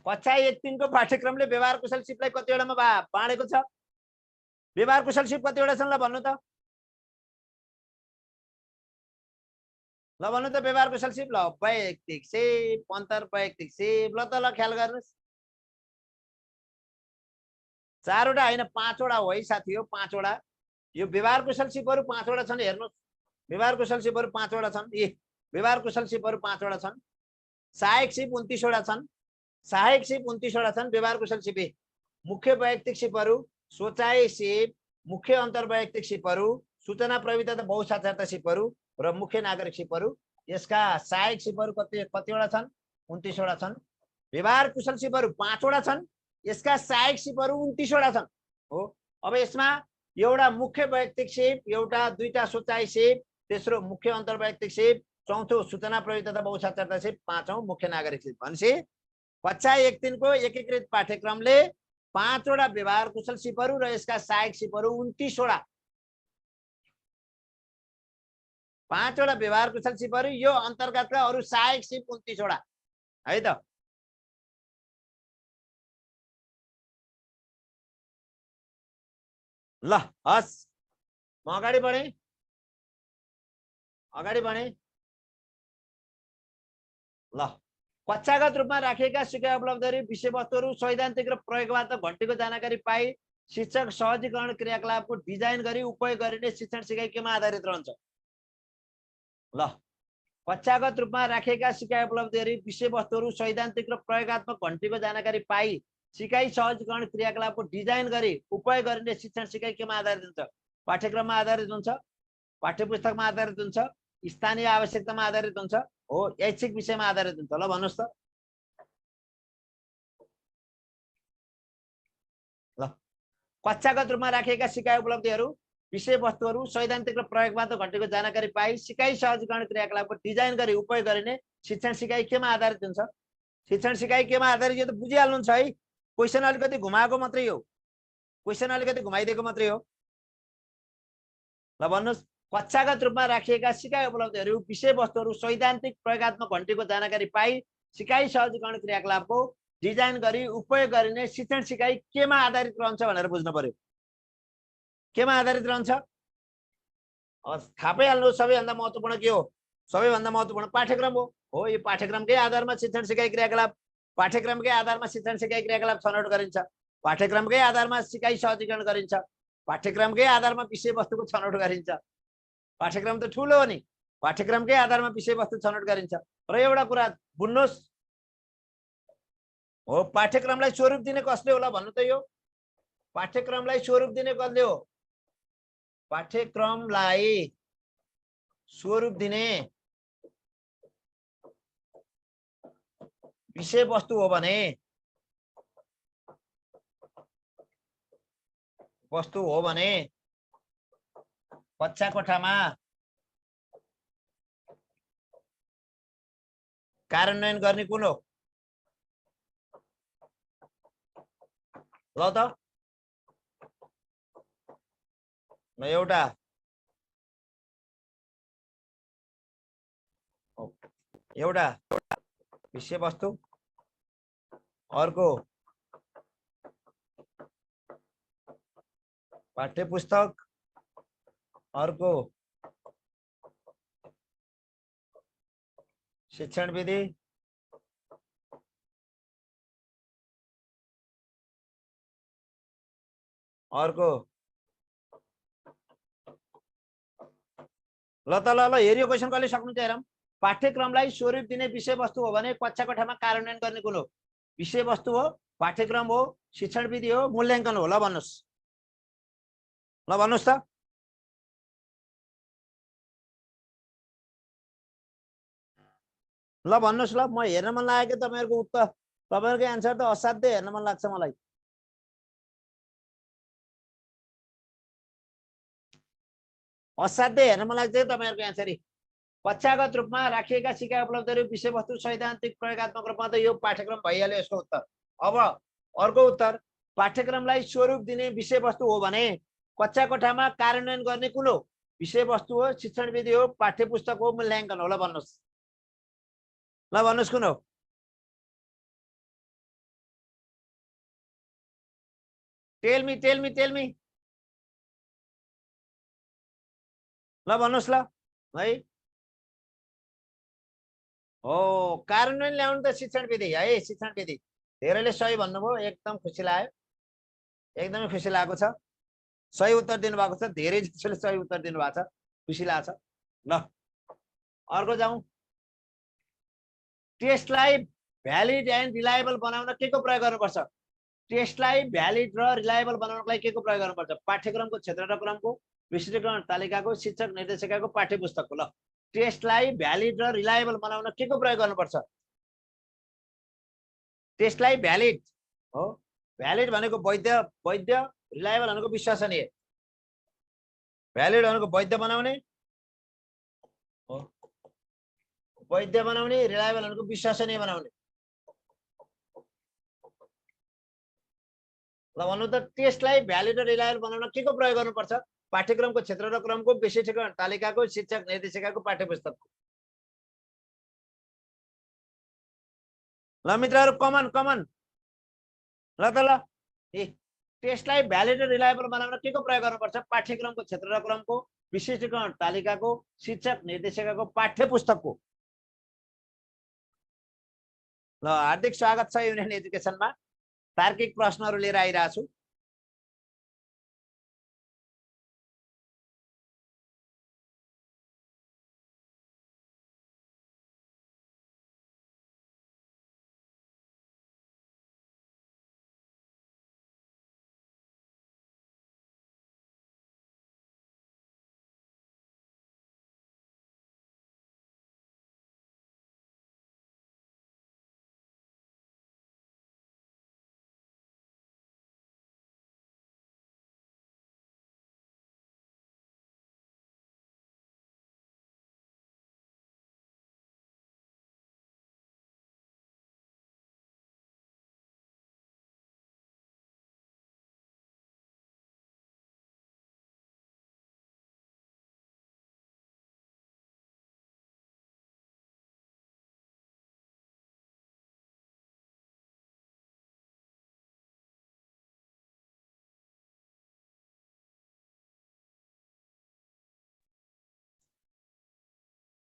कक्षा 1 दिनको पाठ्यक्रमले व्यवहार कुशल सिपलाई कतिवटामा बाँडेको छ? व्यवहार कुशल सिप कतिवटा छन् ल भन्नु त? ल भन्नु त व्यवहार कुशल सिप। ल वैयक्तिक सिप, अन्तर वैयक्तिक सिप। ल त ल ख्याल गर्नुहोस्। 4 वटा होइन 5 वटा हो है साथी हो, 5 वटा। यो व्यवहार कुशल सिपहरू 5 वटा छन्। हेर्नुहोस्, व्यवहार कुशल सिपहरू 5 वटा छन्। व्यवहार कुशल सिपहरू 5 वटा छन्। सहायक सिप 29 वटा छन्। सहायक सिप 29 वटा छन्। व्यवहार कुशल सिप मुख्य वैयक्तिक सिपहरू, सोचाइ सिप, मुख्य अन्तर वैयक्तिक सिपहरू, सूचना प्रविधि तथा बहुसाक्षरता सिपहरू र मुख्य नागरिक सिपहरू। यसका सहायक सिपहरू कतिवटा छन्? 29 वटा छन्। व्यवहार कुशल सिपहरू 5 वटा छन्। यसका सहायक सिपहरू 29 वटा छन्। हो, अब यसमा एउटा मुख्य वैयक्तिक सिप, एउटा दुईटा सोचाइ सिप, तेस्रो मुख्य अन्तर वैयक्तिक सिप, चौथो सूचना प्रविधि तथा बहुसाक्षरता सिप, पाँचौं मुख्य नागरिक सिप। भनेपछि कक्षा 1 दिनको एकीकृत पाठ्यक्रमले 5 वटा व्यवहार कुशल सिपहरू र यसका सहायक सिपहरू 29 वटा। 5 वटा व्यवहार कुशल सिपहरू, यो अन्तर्गतका अरू सहायक सिप 29 वटा है त। ल हस्, म अगाडि बढेँ। ल कक्षागत रूपमा राखिएका सिकाइ उपलब्धिहरू, विषयवस्तुहरू, सैद्धान्तिक र प्रयोगबाट घन्टीको जानकारी पाई शिक्षक सहजीकरण क्रियाकलापको डिजाइन गरी उपयोग गरिने शिक्षण सिकाइ केमा आधारित रहन्छ? ल कक्षागत रूपमा राखिएका सिकाइ उपलब्धिहरू, विषयवस्तुहरू, सैद्धान्तिक र प्रयोगात्मक घन्टीको जानकारी पाई सिकाइ सहजीकरण क्रियाकलापको डिजाइन गरी उपयोग गरिने शिक्षण सिकाइ केमा आधारित हुन्छ? पाठ्यक्रममा आधारित हुन्छ, पाठ्यपुस्तकमा आधारित हुन्छ, स्थानीय आवश्यकतामा आधारित हुन्छ, हो ऐच्छिक विषयमा आधारित हुन्छ। ल भन्नुहोस् त। ल कक्षागत रूपमा राखिएका सिकाइ उपलब्धिहरू, विषयवस्तुहरू, सैद्धान्तिक र प्रयोगबाट घन्टीको जानकारी पाई सिकाइ सहजीकरण क्रियाकलापको डिजाइन गरी उपयोग गरिने शिक्षण सिकाइ केमा आधारित हुन्छ? शिक्षण सिकाइ केमा आधारित, यो त बुझिहाल्नुहुन्छ है। क्वेसन अलिकति घुमाएको मात्रै हो, क्वेसन अलिकति घुमाइदिएको मात्रै हो। ल भन्नुहोस्, कक्षागत रूपमा राखिएका सिकाइ उपलब्धिहरू, विषयवस्तुहरू, सैद्धान्तिक प्रयोगात्मक घन्टीको जानकारी पाई सिकाइ सहजीकरण क्रियाकलापको डिजाइन गरी उपयोग गरिने शिक्षण सिकाइ केमा आधारित रहन्छ भनेर बुझ्नु पर्यो। केमा आधारित रहन्छ? थाहा पाइहाल्नु। सबैभन्दा महत्त्वपूर्ण के हो? सबैभन्दा महत्त्वपूर्ण पाठ्यक्रम हो। यो पाठ्यक्रमकै आधारमा शिक्षण सिकाइ क्रियाकलाप, पाठ्यक्रमकै आधारमा शिक्षण सिकाइ क्रियाकलाप छनौट गरिन्छ, पाठ्यक्रमकै आधारमा सिकाइ सहजीकरण गरिन्छ, पाठ्यक्रमकै आधारमा विषयवस्तुको छनौट गरिन्छ। पाठ्यक्रम त ठुलो हो नि, पाठ्यक्रमकै आधारमा विषयवस्तु छनौट गरिन्छ। र एउटा कुरा बुझ्नुहोस्, हो पाठ्यक्रमलाई स्वरूप दिने कसले होला भन्नु त? यो पाठ्यक्रमलाई स्वरूप दिने कसले हो? पाठ्यक्रमलाई स्वरूप दिने विषयवस्तु हो भने, वस्तु हो भने कक्षा कोठामा कार्यान्वयन गर्ने कुन हो? ल त एउटा विषयवस्तु, अर्को पाठ्यपुस्तक, अर्को शिक्षण विधि, अर्को ल त ल हेरियो क्वेसन कसले सक्नुहुन्छ हेरौँ। पाठ्यक्रमलाई स्वरूप दिने विषयवस्तु हो भने कक्षा कोठामा कार्यान्वयन गर्ने कुन हो? विषयवस्तु हो, पाठ्यक्रम हो, शिक्षण विधि हो, मूल्याङ्कन हो। ल भन्नुहोस्, ल भन्नुहोस् त। ल भन्नुहोस् ल, म हेर्न मन लाग्यो तपाईहरुको उत्तर, तपाईहरुको एन्सर त असाध्यै हेर्न मन लाग्छ मलाई। असाध्यै हेर्न मन लाग्छ तपाईहरुको एन्सर। कक्षागत रूपमा राखिएका सिका उपलब्धिहरू विषयवस्तु सैद्धान्तिक प्रयोगात्मक रूपमा त यो पाठ्यक्रम भइहाल्यो यसको उत्तर। अब अर्को उत्तर, पाठ्यक्रमलाई स्वरूप दिने विषयवस्तु हो भने कक्षा कोठामा कार्यान्वयन गर्ने कुन हो? विषयवस्तु हो, शिक्षण विधि हो, पाठ्यपुस्तक हो, मूल्याङ्कन हो? ल भन्नुहोस्, ल भन्नुहोस् कुन हो? Tell me tell me tell me, ल भन्नुहोस् ल है। हो, कार्यान्वयन ल्याउनु त शिक्षण विधि है, शिक्षण विधि। धेरैले सही भन्नुभयो, एकदम खुसी लाग्यो, एकदमै खुसी लागेको छ। सही उत्तर दिनुभएको छ, धेरै जसोले सही उत्तर दिनुभएको छ, खुसी लाग्छ। ल अर्को जाउँ। टेस्टलाई भ्यालिड एन्ड रिलायबल बनाउन के को प्रयोग गर्नुपर्छ? टेस्टलाई भ्यालिड र रिलायबल बनाउनको लागि के को प्रयोग गर्नुपर्छ? पाठ्यक्रमको क्षेत्र र क्रमको, विशिष्टीकरण तालिकाको, शिक्षक निर्देशिकाको, पाठ्यपुस्तकको। ल टेस्टलाई भ्यालिड र रिलायबल बनाउन के को प्रयोग गर्नुपर्छ? टेस्टलाई भ्यालिड हो, भ्यालिड भनेको वैध, वैध, रिलायबल भनेको विश्वसनीय। भ्यालिड भनेको वैध बनाउने हो, वैध बनाउने, रिलायबल भनेको विश्वसनीय बनाउने। ल भन्नु त, टेस्टलाई भ्यालिड र रिलायबल बनाउन के को प्रयोग गर्नुपर्छ? पाठ्यक्रमको क्षेत्र र क्रमको, विशिष्टीकरण तालिकाको, शिक्षक निर्देशिकाको, पाठ्यपुस्तकको। ल मित्रहरु, कमन कमन, ल त ल। टेस्टलाई भ्यालिड र रिलायबल बनाउन के को प्रयोग गर्नुपर्छ? पाठ्यक्रमको क्षेत्र र क्रमको, विशिष्टीकरण तालिकाको, शिक्षक निर्देशिकाको, पाठ्यपुस्तकको। ल हार्दिक स्वागत छ युनियन एजुकेसनमा। तार्किक प्रश्नहरू लिएर आइरहेको छु।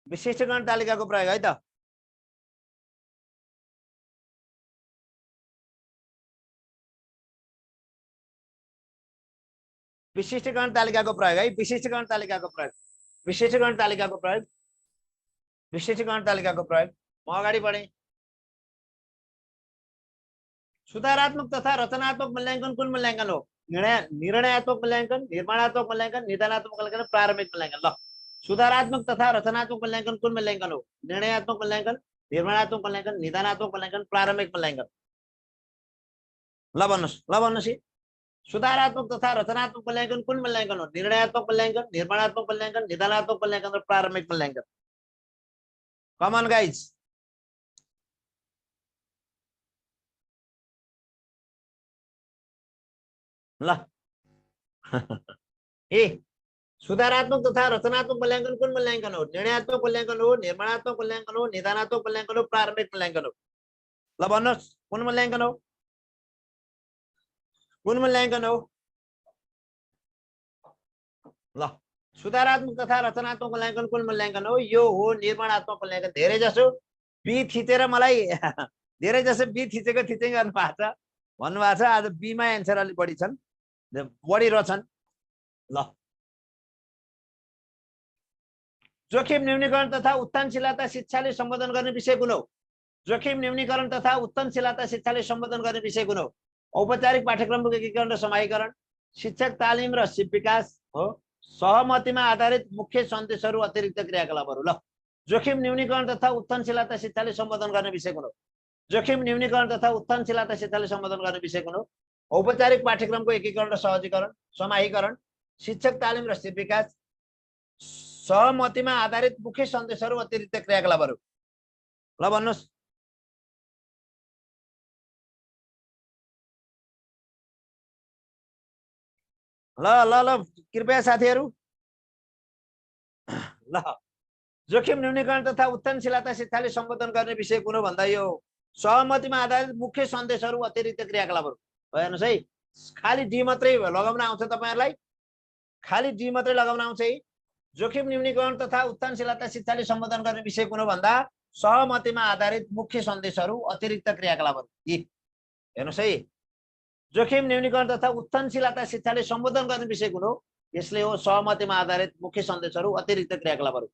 विशिष्टीकरण तालिकाको प्रयोग है त। विशिष्टीकरण तालिकाको प्रयोग है, विशिष्टीकरण तालिकाको प्रयोग, विशिष्टीकरण तालिकाको प्रयोग, विशिष्टीकरण तालिकाको प्रयोग। म अगाडि बढेँ। सुधारात्मक तथा रचनात्मक मूल्याङ्कन कुन मूल्याङ्कन हो? निर्णयात्मक मूल्याङ्कन, निर्माणात्मक मूल्याङ्कन, निदानात्मक मूल्याङ्कन, प्रारम्भिक मूल्याङ्कन। ल सुधारात्मक तथा रचनात्मक मूल्याङ्कन कुन मूल्याङ्कन हो? निर्णयात्मक मूल्याङ्कन, निर्माणात्मक मूल्याङ्कन, निदानात्मक मूल्याङ्कन, प्रारम्भिक मूल्याङ्कन। ल भन्नुहोस्, सुधारात्मक तथा रचनात्मक मूल्याङ्कन कुन मूल्याङ्कन हो? निर्णयात्मक मूल्याङ्कन, निर्माणात्मक मूल्याङ्कन, निदानात्मक मूल्याङ्कन र प्रारम्भिक मूल्याङ्कन। Come on guys. ल ए सुधारात्मक तथा रचनात्मक मूल्याङ्कन कुन मूल्याङ्कन हो? निर्णयात्मक मूल्याङ्कन हो, निर्माणात्मक मूल्याङ्कन हो, निदानात्मक मूल्याङ्कन हो, प्रारम्भिक मूल्याङ्कन हो? ल भन्नुहोस्, कुन मूल्याङ्कन हो? कुन मूल्याङ्कन हो? ल सुधारात्मक तथा रचनात्मक मूल्याङ्कन कुन मूल्याङ्कन हो? यो हो निर्माणात्मक मूल्याङ्कन। धेरै जसो बी थिचेर मलाई धेरै जसो बी थिचेको थिचै गर्नु भएको छ भन्नुभएको छ। आज बीमा एन्सर अलिक बढी छन्, बढी रहछन्। ल जोखिम न्यूनीकरण तथा उत्थानशीलता शिक्षाले सम्बोधन गर्ने विषय कुन हो? जोखिम न्यूनीकरण तथा उत्थानशीलता शिक्षाले सम्बोधन गर्ने विषय कुन हो? औपचारिक पाठ्यक्रमको एकीकरण र समाहीकरण, शिक्षक तालिम र सिप विकास हो, सहमतिमा आधारित मुख्य सन्देशहरू, अतिरिक्त क्रियाकलापहरू। ल जोखिम न्यूनीकरण तथा उत्थानशीलता शिक्षाले सम्बोधन गर्ने विषय कुन हो? जोखिम न्यूनीकरण तथा उत्थानशीलता शिक्षाले सम्बोधन गर्ने विषय कुन हो? औपचारिक पाठ्यक्रमको एकीकरण र सहजीकरण, समाहीकरण, शिक्षक तालिम र सिप विकास, सहमतिमा आधारित मुख्य सन्देशहरू, अतिरिक्त क्रियाकलापहरू। ल भन्नुहोस्। ल ल ल कृपया साथीहरू ल जोखिम न्यूनीकरण तथा उत्थानशीलता शिक्षाले सम्बोधन गर्ने विषय कुन हो भन्दा यो सहमतिमा आधारित मुख्य सन्देशहरू, अतिरिक्त क्रियाकलापहरू। हेर्नुहोस् है, खाली डी मात्रै लगाउन आउँछ तपाईहरुलाई, खाली डी मात्रै लगाउन आउँछ है। जोखिम न्यूनीकरण तथा उत्थानशीलता शिक्षाले सम्बोधन गर्ने विषय कुन हो भन्दा सहमतिमा आधारित मुख्य सन्देशहरू, अतिरिक्त क्रियाकलापहरू। हेर्नुहोस् है, जोखिम न्यूनीकरण तथा उत्थानशीलता शिक्षाले सम्बोधन गर्ने विषय कुन हो? यसले हो सहमतिमा आधारित मुख्य सन्देशहरू, अतिरिक्त क्रियाकलापहरू।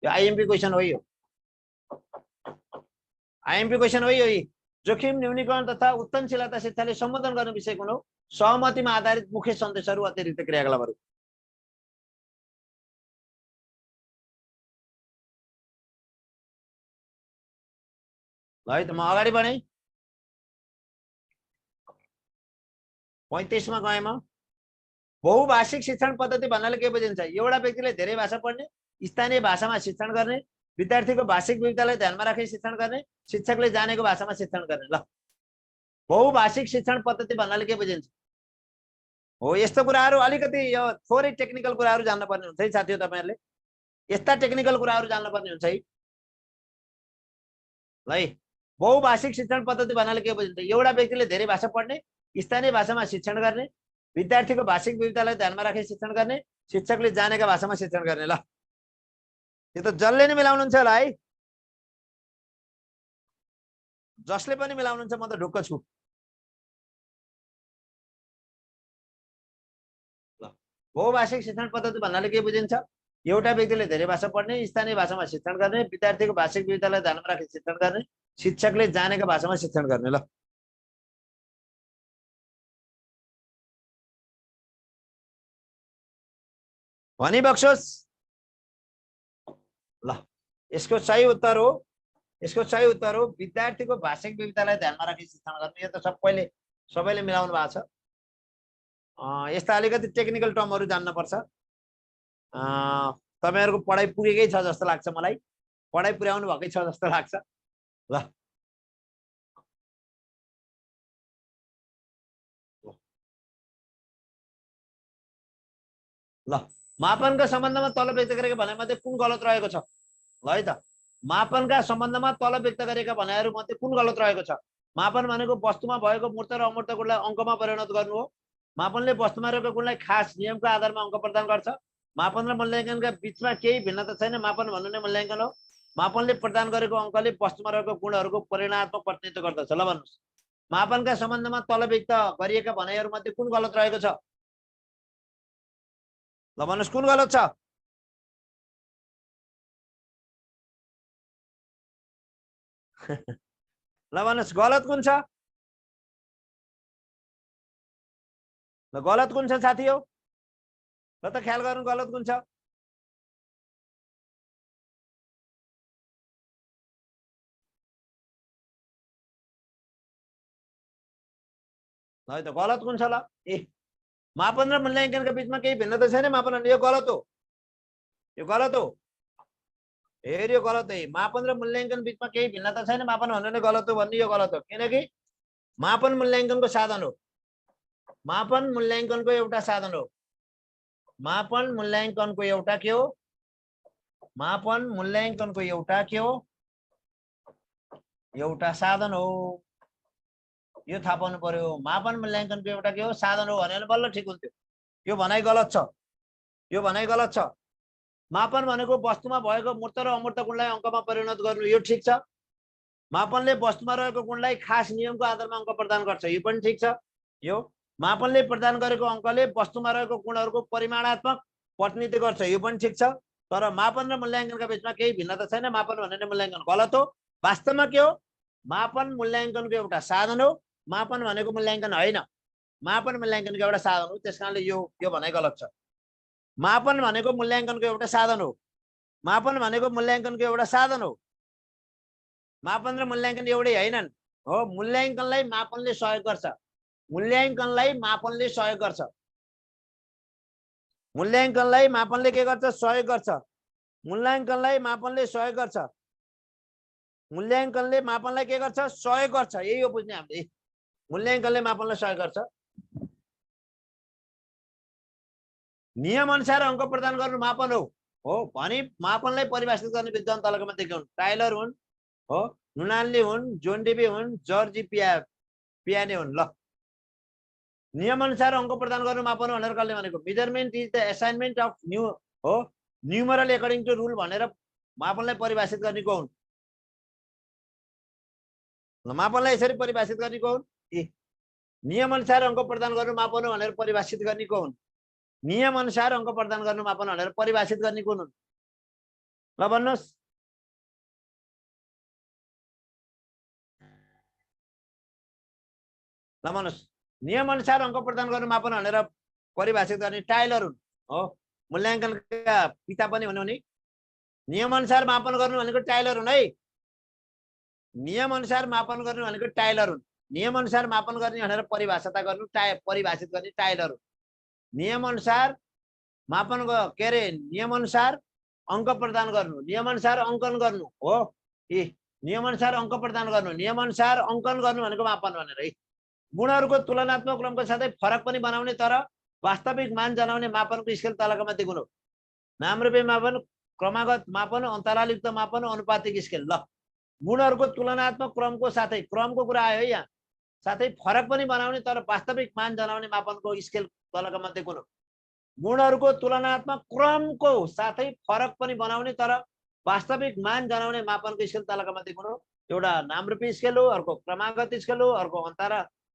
यो आइएमपी क्वेसन हो यो, आइएमपी क्वेसन हो यो। जोखिम न्यूनीकरण तथा उत्थानशीलता शिक्षाले सम्बोधन गर्ने विषय कुन हो? सहमतिमा आधारित मुख्य सन्देशहरू, अतिरिक्त क्रियाकलापहरू। ल है त, म अगाडि बढेँ। 35 मा गएँ म। बहुभाषिक शिक्षण पद्धति भन्नाले के बुझिन्छ? एउटा व्यक्तिले धेरै भाषा पढ्ने, स्थानीय भाषामा शिक्षण गर्ने, विद्यार्थीको भाषिक विविधतालाई ध्यानमा राखी शिक्षण गर्ने, शिक्षकले जानेको भाषामा शिक्षण गर्ने। ल, बहुभाषिक शिक्षण पद्धति भन्नाले के बुझिन्छ? हो यस्तो कुराहरू अलिकति यो थोरै टेक्निकल कुराहरू जान्न पर्ने हुन्छ है साथीहरु, तपाईहरुले यस्ता टेक्निकल कुराहरू जान्न पर्ने हुन्छ है। ल है, बहुभाषिक शिक्षण पद्धति भन्नाले के बुझिन्छ? एउटा व्यक्तिले धेरै भाषा पढ्ने, स्थानीय भाषामा शिक्षण गर्ने, विद्यार्थीको भाषिक विविधतालाई ध्यानमा राखी शिक्षण गर्ने, शिक्षकले जानेका भाषामा शिक्षण गर्ने। ल, यो त जसले नै मिलाउनुहुन्छ होला है, जसले पनि मिलाउनुहुन्छ म त ढुक्क छु। ल, बहुभाषिक शिक्षण पद्धति भन्नाले के बुझिन्छ? एउटा व्यक्तिले धेरै भाषा पढ्ने, स्थानीय भाषामा शिक्षण गर्ने, विद्यार्थीको भाषिक विविधतालाई ध्यानमा राखी शिक्षण गर्ने, शिक्षकले जानेका भाषामा शिक्षण गर्ने। ल, भनिबक्सोस्। ल, यसको सही उत्तर हो, यसको सही उत्तर हो विद्यार्थीको भाषिक विविधतालाई ध्यानमा राखी शिक्षण गर्ने। यो त सबैले मिलाउनु भएको छ। यस्ता अलिकति टेक्निकल टर्महरू जान्न पर्छ। तपाईहरुको पढाइ पुगेकै छ जस्तो लाग्छ मलाई, पढाइ पुर्याउनु भएकै छ जस्तो लाग्छ। ल, ल, मापनका सम्बन्धमा तल व्यक्त गरेका भनाइमध्ये कुन गलत रहेको छ? ल है त, मापनका सम्बन्धमा तल व्यक्त गरेका भनाइहरू मध्ये कुन गलत रहेको छ? मापन भनेको वस्तुमा भएको मूर्त र अमूर्त गुणलाई अङ्कमा परिणत गर्नु हो। मापनले वस्तुमा रहेको गुणलाई खास नियमको आधारमा अङ्क प्रदान गर्छ। मापन र मूल्याङ्कनका बीचमा केही भिन्नता छैन, मापन भन्नु नै मूल्याङ्कन हो। मापनले प्रदान गरेको अङ्कले वस्तुमा रहेको गुणहरूको परिमाणात्मक प्रतिनिधित्व गर्दछ। ल भन्नुस्, मापनका सम्बन्धमा तल व्यक्त गरिएका भनाइहरू मध्ये कुन गलत रहेको छ? ल भन्नुस्, कुन गलत छ? ल भन्नुस्, गलत कुन छ? ल, गलत कुन छ साथी हो? ल त ख्याल गर्नु, गलत कुन छ? ल है त, गलत कुन छ? ल, मापन र मूल्याङ्कनका बीचमा केही भिन्नता छैन, मापन यो गलत हो, यो गलत हो। हेर, यो गलत है। मापन र मूल्याङ्कन बीचमा केही भिन्नता छैन, मापन भन्नु नै गलत हो भन्ने यो गलत हो। किनकि मापन मूल्याङ्कनको साधन हो, मापन मूल्याङ्कनको एउटा साधन हो। मापन मूल्याङ्कनको एउटा के हो? मापन मूल्याङ्कनको एउटा के हो? एउटा साधन हो। यो थाहा पाउनु पर्यो। मापन मूल्याङ्कनको एउटा के हो? साधन हो भने बल्ल ठिक हुन्थ्यो। यो भनाइ गलत छ, यो भनाइ गलत छ। मापन भनेको वस्तुमा भएको मूर्त र अमूर्त गुणलाई अङ्कमा परिणत गर्नु, यो ठिक छ। मापनले वस्तुमा रहेको गुणलाई खास नियमको आधारमा अङ्क प्रदान गर्छ, यो पनि ठिक छ। यो मापनले प्रदान गरेको अङ्कले वस्तुमा रहेको गुणहरूको परिमाणात्मक प्रतिनिधित्व गर्छ, यो पनि ठिक छ। तर मापन र मूल्याङ्कनका बीचमा केही भिन्नता छैन, मापन भन्ने मूल्याङ्कन गलत हो। वास्तवमा के हो? मापन मूल्याङ्कनको एउटा साधन हो, मापन भनेको मूल्याङ्कन होइन। मापन मूल्याङ्कनको एउटा साधन हो, त्यसकारणले यो भनाइ गलत छ। मापन भनेको मूल्याङ्कनको एउटा साधन हो, मापन भनेको मूल्याङ्कनको एउटा साधन हो। मापन र मूल्याङ्कन एउटै हैनन् हो। मूल्याङ्कनलाई मापनले सहयोग गर्छ, मूल्याङ्कनलाई मापनले सहयोग गर्छ, मूल्याङ्कनलाई मापनले के गर्छ? सहयोग गर्छ, मूल्याङ्कनलाई मापनले सहयोग गर्छ, मूल्याङ्कनले मापनलाई के गर्छ? सहयोग गर्छ। यही हो बुझ्ने हामीले, मूल्याङ्कनले मापनलाई सहयोग गर्छ। नियम अनुसार अंक प्रदान गर्नु मापन हो भने मापनलाई परिभाषित गर्ने विद्वान तलका मध्ये के हुन्? टाइलर हुन् हो, नुनान्ले हुन्, जोन डेबी हुन्, जर्जी पियाने हुन्। ल, नियम अनुसार अंक प्रदान गर्नु मापन हो भनेर कसले भनेको? Measurement is the assignment of numeral according to rule भनेर मापनलाई परिभाषित गर्ने को हुन्? मापनलाई यसरी परिभाषित गर्ने को हुन्? नियम अनुसार अंक प्रदान गर्नु मापन हो भनेर परिभाषित गर्ने को हुन्? नियम अनुसार अंक प्रदान गर्नु मापन भनेर परिभाषित गर्ने कुन हुन्? ल भन्नुस्। ल भन्नुस्। नियम अनुसार अंक प्रदान गर्नु मापन भनेर परिभाषित गर्ने टाइलर हुन् हो, मूल्याङ्कनका पिता पनि हुनु नि। नियम अनुसार मापन गर्नु भनेको टाइलर हुन् है। नियम अनुसार मापन गर्नु भनेको टाइलर हुन्। नियम अनुसार मापन गर्ने भनेर परिभाषित गर्नु परिभाषित गर्ने टाइलर हुन्। नियम अनुसार मापन के अरे नियम अनुसार अंक प्रदान गर्नु, नियम अनुसार अंकन गर्नु हो। नियम अनुसार अंक प्रदान गर्नु, नियम अनुसार अंकन गर्नु भनेको मापन भनेर है। गुणहरूको तुलनात्मक क्रमको साथै फरक पनि बनाउने तर वास्तविक मान जनाउने मापनको स्केल तलका मध्ये कुन हो? नामरूपी मापन, क्रमागत मापन, अन्तरालयुक्त मापन, अनुपातिक स्केल। ल, गुणहरूको तुलनात्मक क्रमको साथै, क्रमको कुरा आयो है यहाँ, साथै फरक पनि बनाउने तर वास्तविक मान जनाउने मापनको स्केल तलका मध्ये कुन हो? गुणहरूको तुलनात्मक क्रमको साथै फरक पनि बनाउने तर वास्तविक मान जनाउने मापनको स्केल तलका मध्ये कुन हो? एउटा नामरूपी स्केल हो, अर्को क्रमागत स्केल हो, अर्को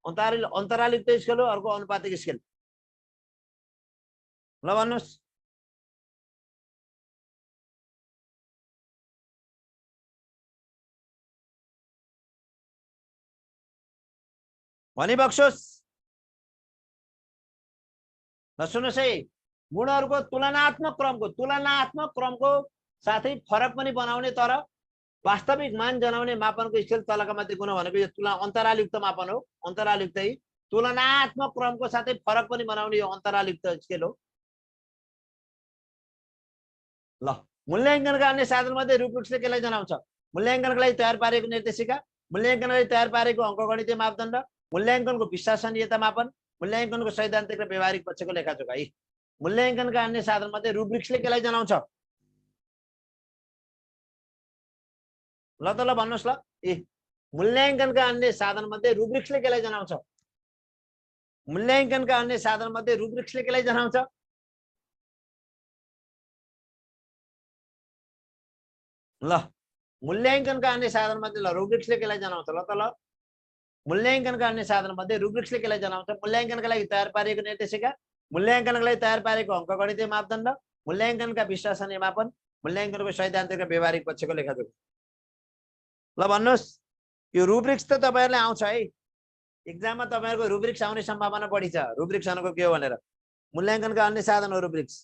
अन्तरालयुक्त स्केल हो, अर्को अनुपातिक स्केल। ल भन्नुस्। भनिबक्सोस्। ल सुन्नुहोस् है, गुणहरूको तुलनात्मक क्रमको साथै फरक पनि बनाउने तर वास्तविक मान जनाउने मापनको स्केल तलका मध्ये कुन भनेको यो अन्तरालयुक्त मापन हो। अन्तरालयुक्त है, तुलनात्मक क्रमको साथै फरक पनि बनाउने यो अन्तरालयुक्त स्केल हो। ल, मूल्याङ्कनका अन्य साधन मध्ये रूपरेखले केलाई जनाउँछ? मूल्याङ्कनका लागि तयार पारेको निर्देशिका, मूल्याङ्कनका लागि तयार पारेको अङ्कगणितीय मापदण्ड, मूल्याङ्कनको विश्वसनीयता मापन, मूल्याङ्कनको सैद्धान्तिक र व्यवहारिक पक्षको लेखाजोखा। है, मूल्याङ्कनका अन्य साधन मध्ये रूपरेखले केलाई जनाउँछ? ल त ल भन्नुस्। ल, मूल्याङ्कनका अन्य साधन मध्ये रूपरेखले केलाई जनाउँछ? मूल्याङ्कनका अन्य साधन मध्ये रूपरेखले केलाई जनाउँछ? ल, मूल्याङ्कनका अन्य साधन मध्ये ल रूपरेखले केलाई जनाउँछ? ल त ल, मूल्याङ्कनका अन्य साधन मध्ये रूपरेखले केलाई जनाउँछ? मूल्याङ्कनका लागि तयार पारिएको निर्देशिका, मूल्याङ्कनका लागि तयार पारेको अङ्कगणितीय मापदण्ड, मूल्याङ्कनका विश्वसनीय मापन, मूल्याङ्कनको सैद्धान्तिक र व्यवहारिक पक्षको लेखाजोखा। ल भन्नुस्। यो रूब्रिक्स त तपाईहरुले आउँछ है, एक्जाममा तपाईहरुको रूब्रिक्स आउने सम्भावना बढी छ। रूब्रिक्स भनेको के हो भनेर, मूल्याङ्कनका अन्य साधन हो रूब्रिक्स।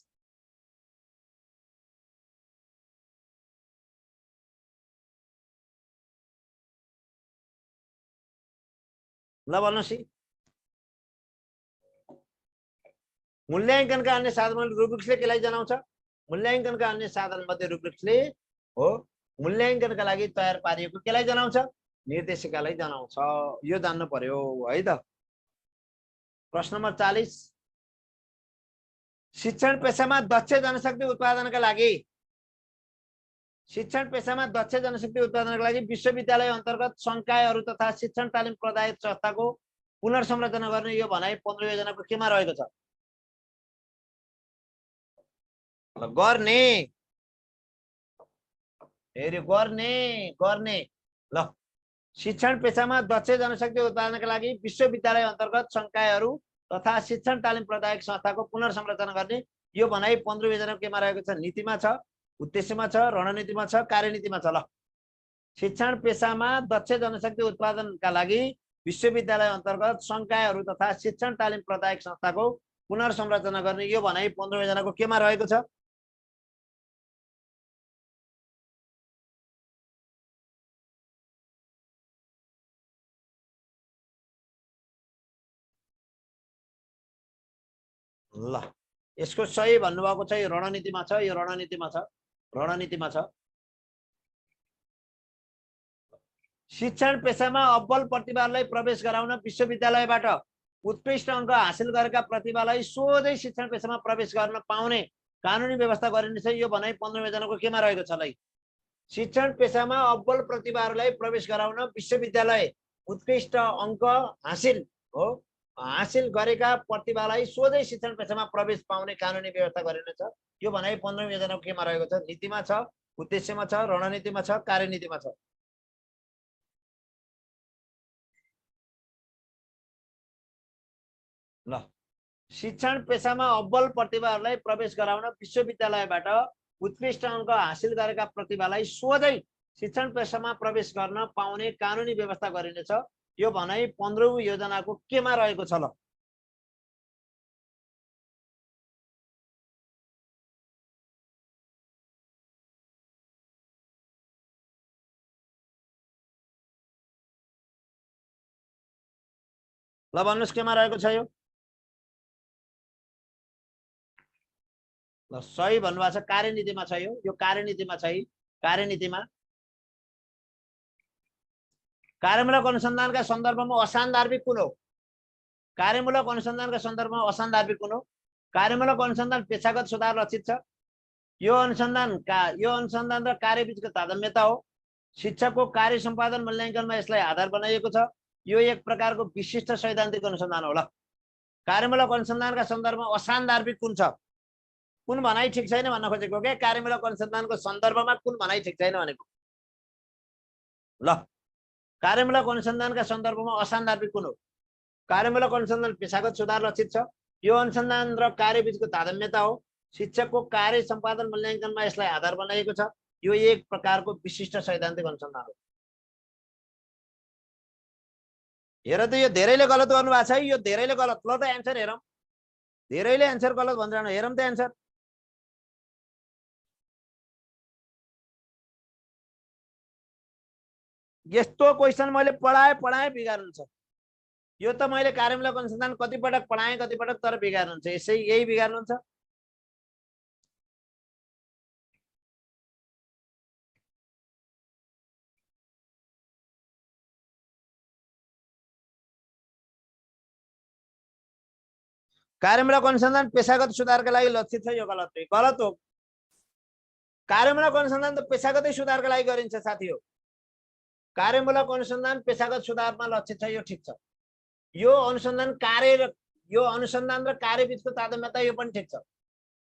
ल भन्नुस्। मूल्याङ्कनका अन्य साधन रूब्रिक्सले केलाई जनाउँछ? मूल्याङ्कनका अन्य साधन मध्ये रूब्रिक्सले हो मूल्याङ्कनका लागि तयार पारिएको केलाई जनाउँछ? निर्देशिकालाई जनाउँछ। यो जान्नु पर्यो है त। प्रश्न नम्बर 40, शिक्षण पेशामा दक्ष जनशक्ति उत्पादनका लागि, शिक्षण पेशामा दक्ष जनशक्ति उत्पादनका लागि विश्वविद्यालय अन्तर्गत संकायहरू तथा शिक्षण तालिम प्रदायक संस्थाको पुनर्संरचना गर्ने यो भनाइ 15 योजनाको केमा रहेको छ? गर्ने गर्ने ल, शिक्षण पेशामा दक्ष जनशक्ति उत्पादनका लागि विश्वविद्यालय अन्तर्गत संकायहरू तथा शिक्षण तालिम प्रदायक संस्थाको पुनर्संरचना गर्ने यो भनाइ 15 योजनाको केमा रहेको छ? नीतिमा छ, उद्देश्यमा छ, रणनीतिमा छ, कार्यनीतिमा छ। ल, शिक्षण पेशामा दक्ष जनशक्ति उत्पादनका लागि विश्वविद्यालय अन्तर्गत संकायहरू तथा शिक्षण तालिम प्रदायक संस्थाको पुनर्संरचना गर्ने यो भनाइ 15 योजनाको केमा रहेको छ? ल यसको सही भन्नुभएको छ, यो रणनीतिमा छ, यो रणनीतिमा छ, रणनीतिमा छ। शिक्षण पेशामा अब्बल प्रतिभालाई प्रवेश गराउन विश्वविद्यालयबाट उत्कृष्ट अङ्क हासिल गरेका प्रतिभालाई सोझै शिक्षण पेशामा प्रवेश गर्न पाउने कानुनी व्यवस्था गरिनेछ। यो भनाइ 15 योजनाको केमा रहेको छ? लै शिक्षण पेशामा अब्बल प्रतिभाहरूलाई प्रवेश गराउन विश्वविद्यालय उत्कृष्ट अङ्क हासिल गरेका प्रतिभालाई सोझै शिक्षण पेशामा प्रवेश पाउने कानुनी व्यवस्था गरिनेछ। यो भनाइ 15 योजनाको केमा रहेको छ? नीतिमा छ, उद्देश्यमा छ, रणनीतिमा छ, कार्यनीतिमा छ। ल शिक्षण पेशामा अब्बल प्रतिभाहरूलाई प्रवेश गराउन विश्वविद्यालयबाट उत्कृष्ट अङ्क हासिल गरेका प्रतिभालाई सोझै शिक्षण पेशामा प्रवेश गर्न पाउने कानुनी व्यवस्था गरिनेछ। यो भनाइ 15औं योजनाको केमा रहेको छ? ल ल भन्नुहोस् केमा रहेको छ? ल सही भन्नुभएको छ, कार्यनीतिमा छ। यो कार्यनीतिमा छ। कार्यनीतिमा कार्यमूलक अनुसन्धानका सन्दर्भमा असान्दर्भिक कुन हो? कार्यमूलक अनुसन्धानका सन्दर्भमा असान्दर्भिक कुन हो? कार्यमूलक अनुसन्धान पेशागत सुधार लक्षित छ। यो अनुसन्धान र कार्यबीचको तारतम्यता हो। शिक्षकको कार्य सम्पादन मूल्याङ्कनमा यसलाई आधार बनाइएको छ। यो एक प्रकारको विशिष्ट सैद्धान्तिक अनुसन्धान हो। ल कार्यमूलक अनुसन्धानका सन्दर्भमा असान्दर्भिक कुन छ? कुन भनाइ ठिक छैन भन्न खोजेको के? कार्यमूलक अनुसन्धानको सन्दर्भमा कुन भनाइ ठिक छैन भनेको? ल कार्यमूलक अनुसन्धानका सन्दर्भमा असान्दर्भिक कुन हो? कार्यमूलक अनुसन्धान पेशागत सुधार लक्षित छ। यो अनुसन्धान र कार्यबीचको तारतम्यता हो। शिक्षकको कार्य सम्पादन मूल्याङ्कनमा यसलाई आधार बनाइएको छ। यो एक प्रकारको विशिष्ट सैद्धान्तिक अनुसन्धान हो। हेर त यो धेरैले गलत गर्नुभएको छ। यो धेरैले गलत। ल त एन्सर हेरौँ। धेरैले एन्सर गलत भन्छन्। हेरौँ त एन्सर। यस्तो क्वेसन मैले पढाए बिगार्नुहुन्छ। यो त मैले कार्यमूलक अनुसन्धान कतिपटक पढाएँ कतिपटक, तर बिगार्नुहुन्छ। यसै यही बिगार्नुहुन्छ। कार्यमूलक अनुसन्धान पेशागत सुधारका लागि लक्षित छ। यो गलत हो। कार्यमूलक अनुसन्धान त पेशागतै सुधारका लागि गरिन्छ साथी हो। कार्यमूलक अनुसन्धान पेशागत सुधारमा लक्षित छ। यो ठिक छ। यो अनुसन्धान र कार्यबीचको तारतम्यता यो पनि ठिक छ।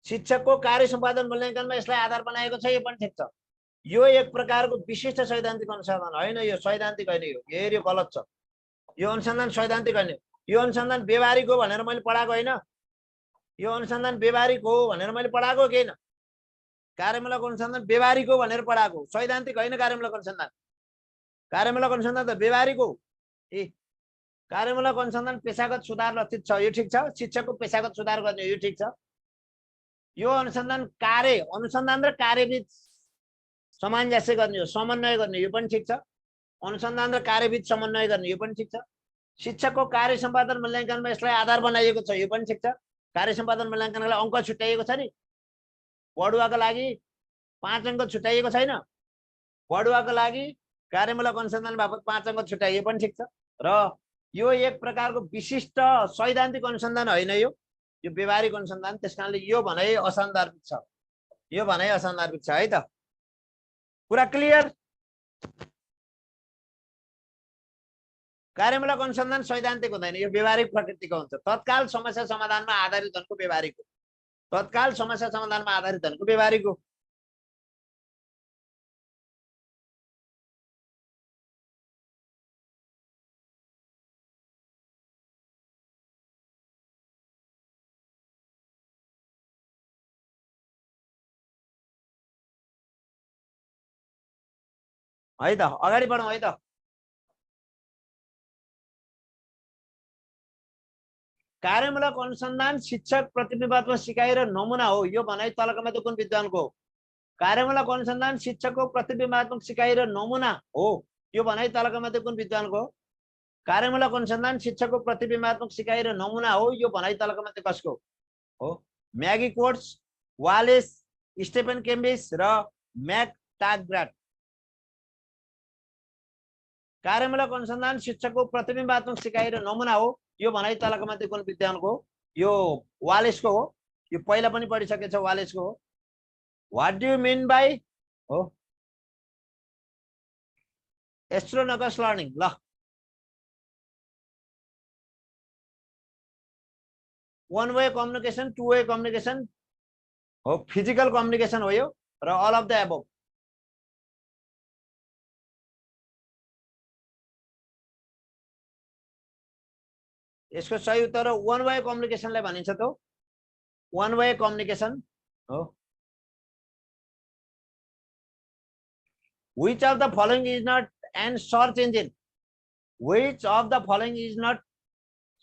शिक्षकको कार्य सम्पादन मूल्याङ्कनमा यसलाई आधार बनाएको छ। यो पनि ठिक छ। यो एक प्रकारको विशिष्ट सैद्धान्तिक अनुसन्धान होइन। यो सैद्धान्तिक होइन। यो गलत छ। यो अनुसन्धान सैद्धान्तिक होइन। यो अनुसन्धान व्यवहारिक हो भनेर मैले पढाएको होइन। यो अनुसन्धान व्यवहारिक हो भनेर मैले पढाएको केही न। कार्यमूलक अनुसन्धान व्यवहारिक हो भनेर पढाएको, सैद्धान्तिक होइन। कार्यमूलक अनुसन्धान त व्यवहारिक हो। कार्यमूलक अनुसन्धान पेशागत सुधार लक्षित छ। यो ठिक छ। शिक्षकको पेशागत सुधार गर्ने, यो ठिक छ। यो अनुसन्धान र कार्यबीच सामञ्जस्य गर्ने हो, समन्वय गर्ने, यो पनि ठिक छ। अनुसन्धान र कार्यबीच समन्वय गर्ने, यो पनि ठिक छ। शिक्षकको कार्य सम्पादन मूल्याङ्कनमा यसलाई आधार बनाइएको छ। यो पनि ठिक छ। कार्य सम्पादन मूल्याङ्कनका लागि अङ्क छुट्याइएको छ नि। पढुवाका लागि 5 अङ्क छुट्याइएको छैन। पढुवाका लागि कार्यमूलक अनुसन्धान बापत 5 अङ्क छुट्याइयो, पनि ठिक छ। र यो एक प्रकारको विशिष्ट सैद्धान्तिक अनुसन्धान होइन। यो व्यवहारिक अनुसन्धान। त्यसकारणले यो भनाइ असान्दर्भिक छ। यो भनाइ असान्दर्भिक छ है त। पुरा क्लियर? कार्यमूलक अनुसन्धान सैद्धान्तिक हुँदैन। यो व्यवहारिक प्रकृतिको हुन्छ। तत्काल समस्या समाधानमा आधारित धनको व्यवहारिक हो। तत्काल समस्या समाधानमा आधारित धनको व्यवहारिक हो। है त। अगाडि बढौँ है त। कार्यमूलक अनुसन्धान शिक्षक प्रतिबिम्बात्मक सिकाइ र नमुना हो। यो भनाइ तलका मध्ये कुन विद्वानको हो? कार्यमूलक अनुसन्धान शिक्षकको प्रतिबिम्बात्मक सिकाइ र नमुना हो। यो भनाइ तलका मध्ये कुन विद्वानको हो? कार्यमूलक अनुसन्धान शिक्षकको प्रतिबिम्बात्मक सिकाइ र नमुना हो। यो भनाइ तलका मध्ये कसको? हो म्यागी कोट्स वालेस स्टेफन केम्बिस र म्याक टाग्राट कार्यमूलक अनुसन्धान शिक्षकको प्रतिबिम्बात्मक सिकाइ र नमुना हो यो भनाइ तलका मध्ये कुन विद्वानको यो वालेसको हो यो पहिला पनि पढिसकेछ वालेसको हो what do you mean by हो एस्ट्रोनगस लर्निङ ल one way communication two way communication हो फिजिकल कम्युनिकेसन हो यो र अल अफ द एबोभ यसको सही उत्तर वन वे कम्युनिकेसनलाई भनिन्छ त वन वे कम्युनिकेसन हो which of the following is not an search engine which of the following is not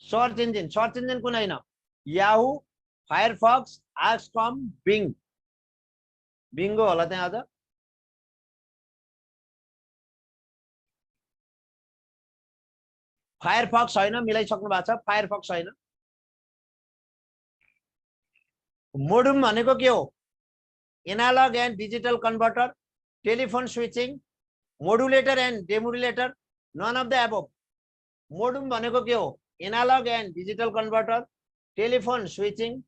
search engine कुन हैन Yahoo Firefox Ascham being bingo होला त्यहाँ अझ फायरफक्स हैन मिलाइसक्नु भएको छ फायरफक्स हैन मोडुम भनेको के हो analog and digital converter telephone switching modulator and demodulator none of the above modem भनेको के हो analog and digital converter telephone switching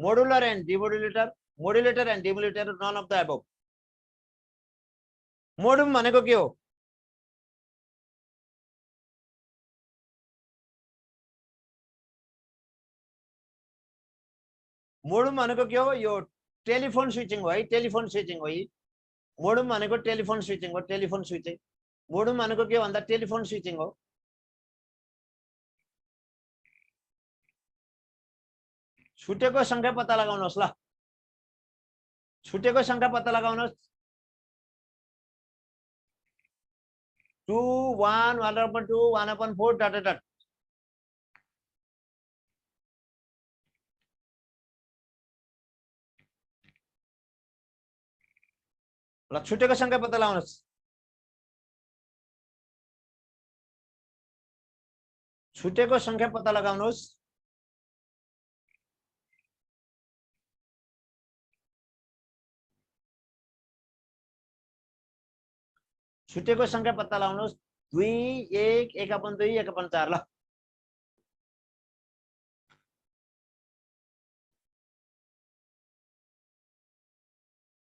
modular and demodulator modulator and demodulator none of the above modem भनेको के हो मोडुम भनेको के हो यो टेलिफोन स्विचिङ हो है टेलिफोन स्विचिङ हो मोडुम भनेको टेलिफोन स्विचिङ हो टेलिफोन स्विचिङ मोडुम भनेको के भन्दा टेलिफोन स्विचिङ हो छुटेको संख्या पत्ता लगाउनुहोस् ल छुटेको संख्या पत्ता लगाउनुहोस् 2 1 1/2 1/4 डट डट ल छुटेको संख्या पत्ता लगाउनुहोस् छुटेको संख्या पत्ता लगाउनुहोस् छुटेको संख्या पत्ता लगाउनुहोस् 2 1 1/2 1/4 ल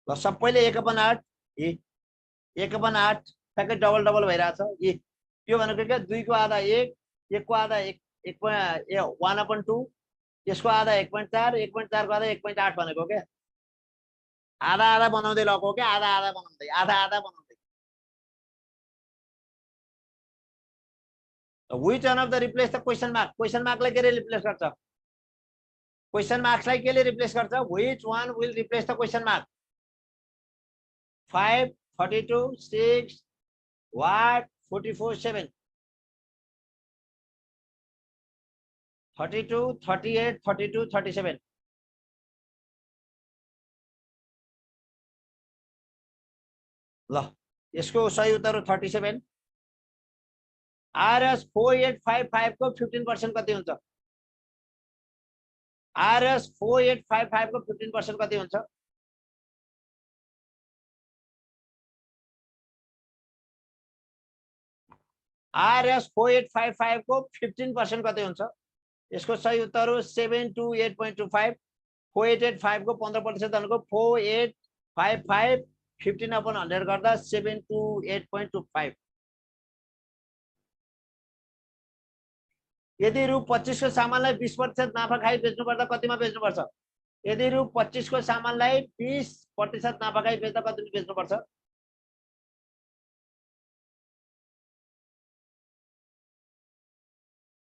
ल सबैले 1/8 1/8 ठ्याक्कै डबल डबल भइरहेछ त्यो भनेको के 2 को आधा 1 1 को आधा 1/2 यसको आधा 1.4 1.4 को आधा 1.8 भनेको के आधा आधा बनाउँदै लगेको के आधा आधा बनाउँदै आधा आधा बनाउँदै which one of the replace the question mark लाई के रिप्लेस गर्छ क्वेशन मार्क्स लाई केले रिप्लेस गर्छ which one will replace the question mark 5 42 6 what 44 7 32 38 32 37 ल यसको सही उत्तर 37 RS 4855 को 15% कति हुन्छ RS 4855 को 15% कति हुन्छ RS 4855 को 15% कति हुन्छ यसको सही उत्तर हो 728.25 4885 को 15% भनेको 4855 15/100 गर्दा 728.25 यदि रु 25 को सामानलाई 20% नाफा खाई बेच्नु पर्दा कतिमा बेच्नु पर्छ यदि रु 25 को सामानलाई 20% नाफा खाई बेच्दा कतिमा बेच्नु पर्छ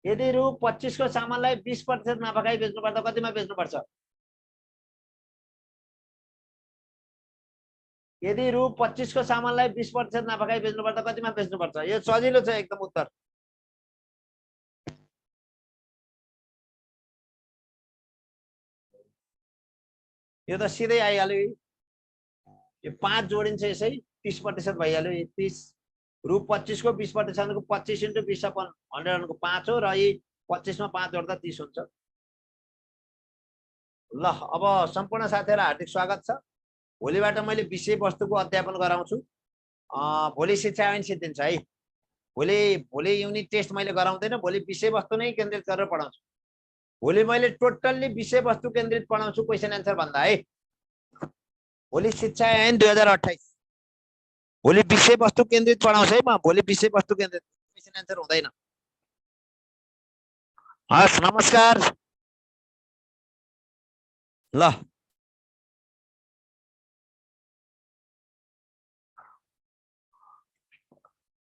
यदि रु 25 को सामानलाई 20% नाफा खाई बेच्नु पर्दा कतिमा बेच्नु पर्छ यदि रु 25 को सामानलाई 20% नाफा खाई बेच्नु पर्दा कतिमा बेच्नु पर्छ यो सजिलो छ एकदम उत्तर यो त सिधै आइहाल्यो यो 5 जोडिन्छ यसै 30% भइहाल्यो 30 रु 25 को 20% को 25 × 20/100 को 5 हो र यी 25 मा 5 जोड्दा 30 हुन्छ ल अब सम्पूर्ण साथीहरुलाई हार्दिक स्वागत छ। भोलिबाट मैले विषय वस्तुको अध्यापन गराउँछु। भोलि शिक्षा ऐन सिद्धिन्छ है। भोलि भोलि युनिट टेस्ट मैले गराउँदैन, भोलि विषय वस्तु नै केन्द्रित गरेर पढाउँछु। भोलि मैले टोटल्ली विषय वस्तु केन्द्रित पढाउँछु, क्वेशन एन्सर भन्दा है। भोलि शिक्षा ऐन 2028। भोलि विषय वस्तु केन्द्रित पढाउँछु है म। भोलि विषय वस्तु केन्द्रित, क्वेशन एन्सर हुँदैन। हस्, नमस्कार। ल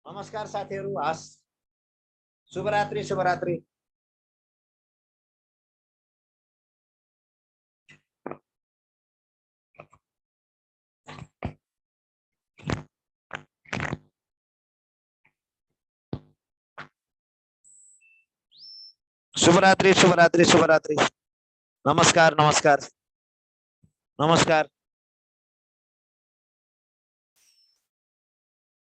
नमस्कार साथीहरु, हस्, शुभरात्रि शुभरात्रि। शुभरात्रि शुभरात्रि शुभरात्रि। नमस्कार नमस्कार नमस्कार।